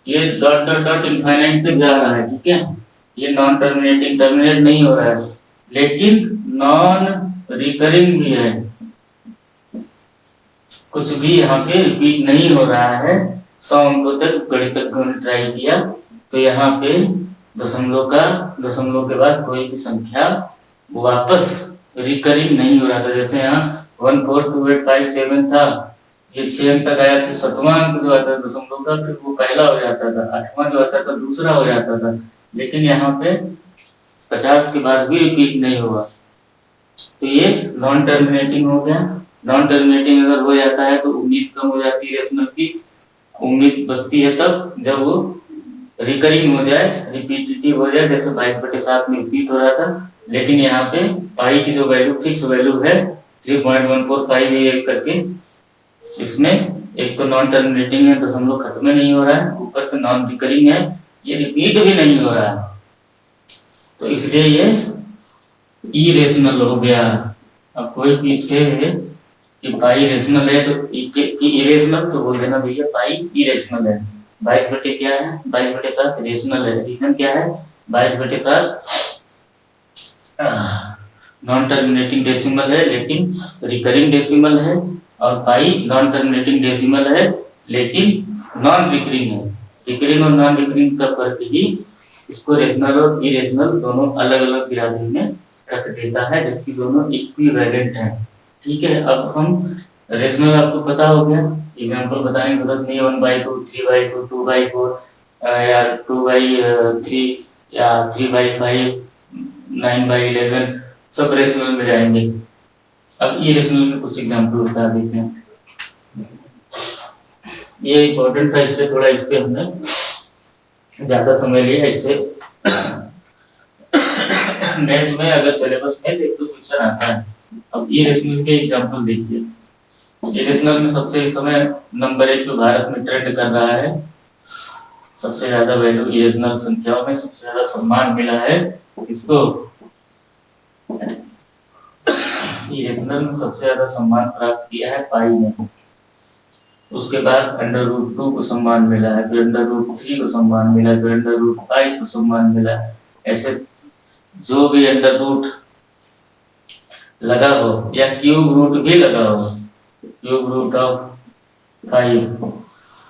Speaker 1: ये डॉट डॉट डॉट इनफाइनाइट तक जा रहा है, ठीक है। ये नॉन टर्मिनेटिंग, टर्मिनेट नहीं हो रहा है, लेकिन नॉन रिकरिंग भी है, कुछ भी यहाँ पे रिपीट नहीं हो रहा है। 100 अंकों तक गणितज्ञों ने ट्राई किया, तो यहाँ पे दशमलव के बाद कोई भी संख्या वापस रिकरिंग नहीं हो रहा था। जैसे यहाँ 14285 था, ये 6 अंक तक आया, फिर 7वां अंक जो आता था दशमलव का, फिर वो पहला हो जाता था, 8वां जो आता था दूसरा हो जाता था। लेकिन यहाँ पे 50 के बाद भी रिपीट नहीं हुआ, तो ये नॉन टर्मिनेटिंग हो गया। नॉन टर्मिनेटिंग अगर हो जाता है तो उम्मीद कम हो जाती है रेशनल की, उम्मीद बचती है तब जब वो रिकरिंग हो जाए, रिपीटेटिव हो जाए, जैसे 22/7 में रिपीट हो रहा था। लेकिन यहाँ पे पाई की जो वैल्यू फिक्स वैल्यू है 3.145 ये करके इसमें एक तो नॉन टर्मिनेटिंग है, दशमलव खत्म नहीं हो रहा है, ऊपर से नॉन रिकरिंग है, ये रिपीट भी नहीं हो रहा है, तो इसलिए ये इरेशनल हो गया। अब कोई पीछे कि पाई रेशनल है तो इरेशनल तो बोल देना भैया पाई इरेशनल है। 22 क्या है, 22/7 रेशनल है। रीजन क्या है, 22/7 नॉन टर्मिनेटिंग डेसिमल है लेकिन रिकरिंग डेसिमल है, और पाई नॉन टर्मिनेटिंग डेसिमल है लेकिन नॉन रिकरिंग है। रिकरिंग और नॉन रिकरिंग का फर्क ही इसको रेशनल और इरेशनल दोनों अलग अलग बिरादरी में रख देता है, जबकि दोनों इक्विवेलेंट हैं। ठीक है, अब हम रेशनल आपको पता हो गया, एग्जांपल बताने की जरूरत नहीं है। 1/2, 3/2, 2/4 या 2/3 या 3/5, 9/11 सब रेशनल में जाएंगे। अब इरेशनल में कुछ एग्जांपल बता देते हैं, ये इम्पोर्टेंट था इसलिए थोड़ा इस पे हमने ज्यादा समय लिया। इससे मैथ्स में अगर सिलेबस में एक तो क्वेश्चन आता है। अब इरेशनल के एग्जांपल देखिए। इरेशनल में सबसे इस समय नंबर 1 पे भारत में ट्रेंड कर रहा है, सबसे ज्यादा वैल्यू इरेशनल संख्याओं में सबसे ज्यादा सम्मान मिला है इसको। इरेशनल में सबसे ज्यादा सम्मान प्राप्त किया है पाई ने, उसके बाद √2 को सम्मान मिला है, फिर √3 को सम्मान मिला है, फिर √5 को सम्मान मिला है। ऐसे जो भी अंडर रूट लगा हो या क्यूब रूट भी लगा हो, क्यूब रूट ऑफ 5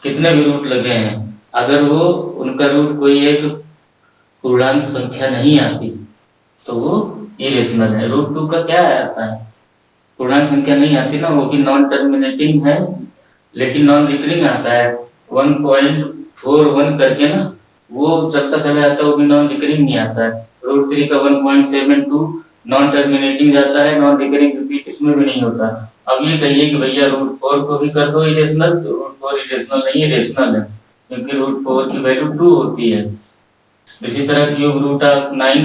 Speaker 1: कितने भी रूट लगे हैं, अगर वो उनका रूट कोई एक पूर्णांक संख्या नहीं आती तो वो इरेशनल है। √2 का क्या आता है, पूर्णांक संख्या नहीं आती ना, वो भी नॉन टर्मिनेटिंग है लेकिन नॉन रिकरिंग आता है। 1.41 करके ना वो चलता चला जाता है, वो भी नॉन रिकरिंग नहीं आता है। √3 का 1.72 नॉन टर्मिनेटिंग जाता है, नॉन रिकरिंग रिपीट इसमें भी नहीं होता। अब ये कहिए कि भैया √4 को भी कर दो इरेशनल, तो √4 इरेशनल नहीं है, रेशनल है, क्योंकि √4 की वैल्यू 2 होती है। इसी तरह क्यूब रूट ऑफ 9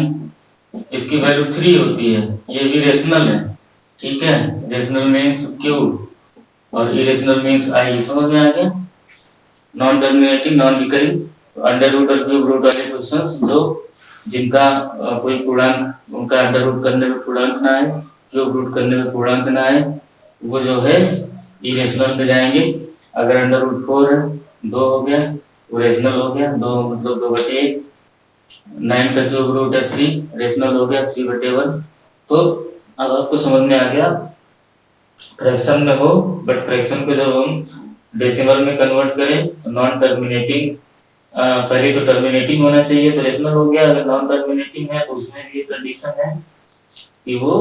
Speaker 1: इसकी वैल्यू 3 होती है, ये भी रेशनल है। ठीक है, रेशनल मीन्स क्यूब और इरेशनल मीन्स आई। समझ में आ गया, non terminating non recurring. Under root और क्यूब रूट वाले क्वेश्चन जो जिनका कोई पूर्णांक, उनका अंडर रूट करने में पूर्णांक ना आए, क्यूब रूट करने में पूर्णांक ना आए, वो जो है इरेशनल में जाएंगे। अगर अंडर रूट 4 है, 2 हो गया, वो रेशनल हो गया, 2 मतलब 2/1। 9 का क्यूब रूट है 3, रेशनल हो गया 3/1। तो अब आपको समझ में आ गया, फ्रैक्शन में हो बट फ्रैक्शन को जब हम डेसिमल में कन्वर्ट करें तो नॉन टर्मिनेटिंग, पहले तो टर्मिनेटिंग होना चाहिए तो रेशनल हो गया। अगर नॉन टर्मिनेटिंग है तो उसमें भी कंडीशन है कि वो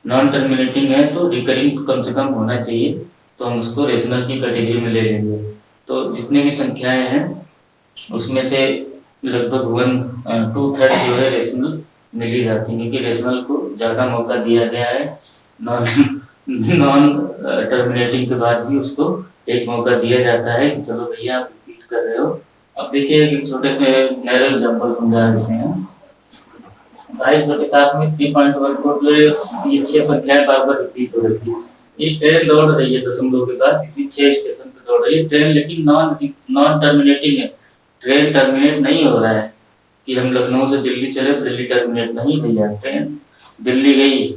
Speaker 1: नॉन टर्मिनेटिंग है तो रिकरिंग कम से कम होना चाहिए, तो हम उसको रेशनल की कैटेगरी में ले लेंगे। तो जितने भी संख्याएं हैं उसमें से लगभग 1/2 जो है रेशनल मिल ही जाती है, क्योंकि रेशनल को ज़्यादा मौका दिया गया है। नॉन टर्मिनेटिंग के बाद भी उसको एक मौका दिया जाता है कि चलो भैया आप रिपीट कर रहे हो। अब देखिए कि छोटे से नैरो एग्जांपल समझा देते हैं। 22/7 में 3.14 जो ये 6 संख्याएं बार बार रिपीट हो रही है। ये ट्रेन दौड़ रही है दशमलव के बाद किसी 6 स्टेशन पे दौड़ रही है ट्रेन, लेकिन नॉन टर्मिनेटिंग है। ट्रेन टर्मिनेट नहीं हो रहा है कि हम लखनऊ से दिल्ली चले तो दिल्ली टर्मिनेट नहीं भैया, ट्रेन दिल्ली गई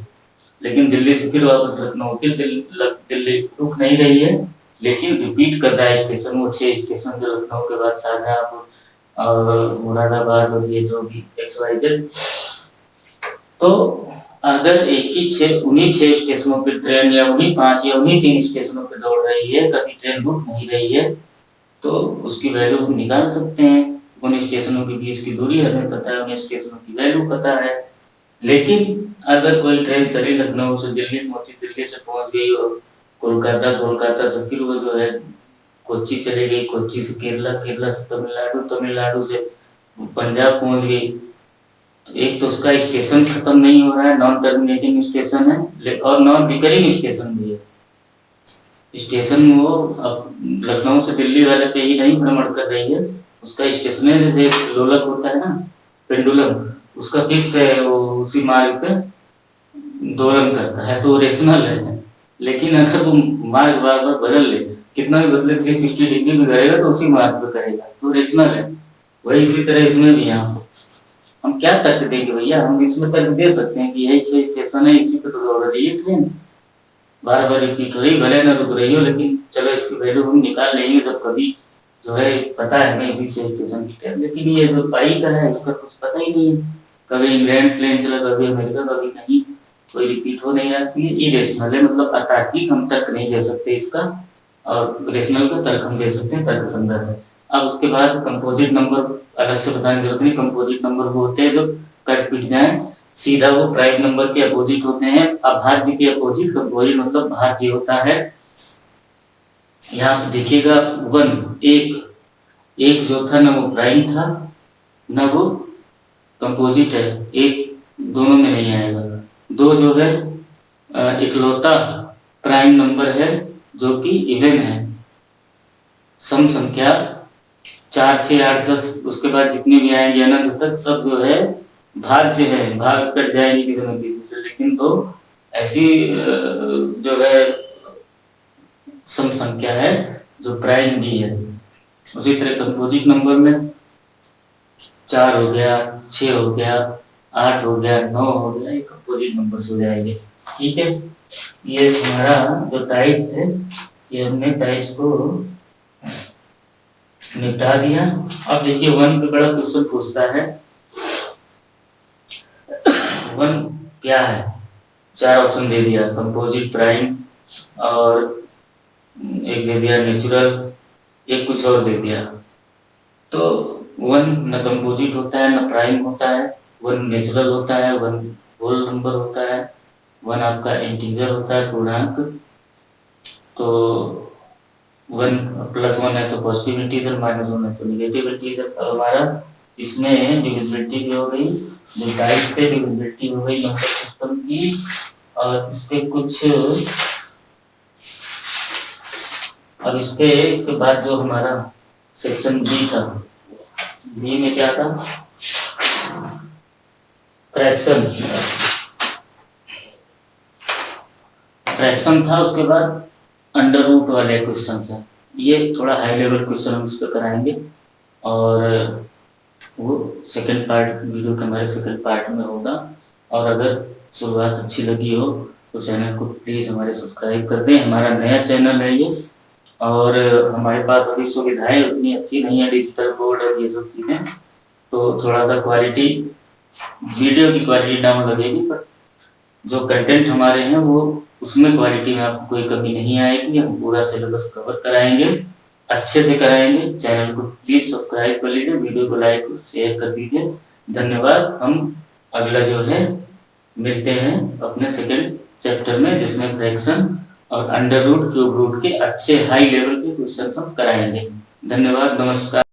Speaker 1: लेकिन दिल्ली से फिर वापस लखनऊ, फिर दिल्ली रुक नहीं रही है लेकिन रिपीट कर रहा है स्टेशन। वो 6 स्टेशन जो लखनऊ के बाद शाहजहांपुर और मुरादाबाद और ये जो भी XYZ। तो अगर एक ही उन्हीं 6 स्टेशनों पे ट्रेन या उन्हीं 5 या उन्हीं 3 स्टेशनों पे दौड़ रही है, कभी ट्रेन रुक नहीं रही है, तो उसकी वैल्यू हम निकाल सकते हैं। उन स्टेशनों के बीच की दूरी हमें पता है, उन स्टेशनों की वैल्यू पता है। लेकिन अगर कोई ट्रेन चली लखनऊ से दिल्ली पहुंची, दिल्ली से पहुंच गई और कोलकाता से फिर वो जो है कोच्चि चली गई, कोच्चि से केरला, केरला से तमिलनाडु, तमिलनाडु से पंजाब पहुंच गई, तो एक तो उसका स्टेशन खत्म नहीं हो रहा है, नॉन टर्मिनेटिंग स्टेशन है और नॉन रिकरिंग स्टेशन भी है। स्टेशन वो अब लखनऊ से दिल्ली वाले पे ही नहीं भ्रमण कर रही है, उसका स्टेशन जैसे लोलक होता है ना, पेंडुलम, उसका फिक्स है, वो उसी मार्ग पे दोलन करता है तो वो रेशनल है। लेकिन अगर वो मार्ग बार बार बदल ले, कितना भी बदले 360 डिग्री भी करेगा तो उसी मार्ग पे करेगा, तो रेशनल है। वही इसी तरह इसमें भी यहाँ हम क्या तर्क देंगे भैया, हम इसमें तर्क दे सकते हैं कि यही स्टेशन है, इसी पे तो दौड़ रही है ट्रेन, बार बार रिपीट हो रही, भले ना रुक रही हो, लेकिन चलो इसकी वैल्यू हम निकाल लेंगे जब कभी जो है पता है हमें इसी से स्टेशन की टाइम। लेकिन ये जो पाई का है इसका कुछ पता ही नहीं है, कभी इंग्लैंड प्लेन चला, कभी अमेरिका, कभी कहीं, कोई रिपीट हो नहीं आती है। इरेशनल है, मतलब अतार्किक हम तर्क नहीं दे सकते इसका, और रेशनल का तर्क हम दे सकते हैं, तर्क संगत है। अब उसके बाद कंपोजिट नंबर अलग से बताने की जरूरत नहीं, कंपोजिट नंबर वो होते हैं जो कट पिट जाए, सीधा वो प्राइम नंबर के अपोजिट होते हैं, अभाज्य के अपोजिट। कंपोजिट मतलब भाज्य होता है। यहाँ पे देखिएगा वन, एक जो था ना वो प्राइम था ना वो कंपोजिट है, एक दोनों में नहीं आएगा। दो जो है इकलौता प्राइम नंबर है जो कि इवन है। सम संख्या 4, 6, 8, 10 उसके बाद जितने भी आएंगे अनंत तक सब जो है भाज्य है, भाग कट जाएंगे किसी न किसी से, लेकिन तो ऐसी जो है सम संख्या है जो प्राइम भी है। उसी तरह कंपोजिट नंबर में 4 हो गया, 6 हो गया, 8 हो गया, 9 हो गया, ये कंपोजिट नंबर्स हो जाएंगे। ठीक है, ये हमारा जो टाइप्स थे ये हमने टाइप्स को निपटा दिया। अब देखिए वन पे बड़ा क्वेश्चन पूछता है, वन क्या है, 4 ऑप्शन दे दिया, कंपोजिट, प्राइम और एक दे दिया नेचुरल, एक कुछ और दे दिया। तो वन न कंपोजिट होता है न प्राइम होता है, वन नेचुरल होता है, वन होल नंबर होता है, वन आपका इंटीजर होता है, पूर्णांक। तो 1 + 1 है तो पॉजिटिव इंटीजर, -1 है तो नेगेटिव इंटीजर। तो हमारा इसमें डिविजिबिलिटी भी हो गई, जो टाइप पे डिविजिबिलिटी हो गई नंबर सिस्टम की। और इस पे कुछ, अब इसके बाद जो हमारा सेक्शन बी था, बी में क्या था, फ्रैक्शन था। उसके बाद अंडर रूट वाले क्वेश्चन है, ये थोड़ा हाई लेवल क्वेश्चन हम इस पर कराएंगे, और वो सेकंड पार्ट वीडियो के हमारे सेकंड पार्ट में होगा। और अगर शुरुआत अच्छी लगी हो तो चैनल को प्लीज़ हमारे सब्सक्राइब कर दें, हमारा नया चैनल है ये, और हमारे पास अभी सुविधाएं उतनी अच्छी नहीं है, डिजिटल बोर्ड और ये सब चीज़ें, तो थोड़ा सा क्वालिटी, वीडियो की क्वालिटी डाउन लगेगी, पर जो कंटेंट हमारे हैं वो उसमें क्वालिटी में आपको कोई कमी नहीं आएगी। हम पूरा सिलेबस कवर कराएंगे, अच्छे से कराएंगे। चैनल को प्लीज़ सब्सक्राइब कर लीजिए, वीडियो को लाइक और शेयर कर दीजिए। धन्यवाद। हम अगला जो है मिलते हैं अपने सेकंड चैप्टर में, जिसमें फ्रैक्शन और अंडर रूट, क्यूब रूट के अच्छे हाई लेवल के क्वेश्चन हम कराएंगे। धन्यवाद, नमस्कार।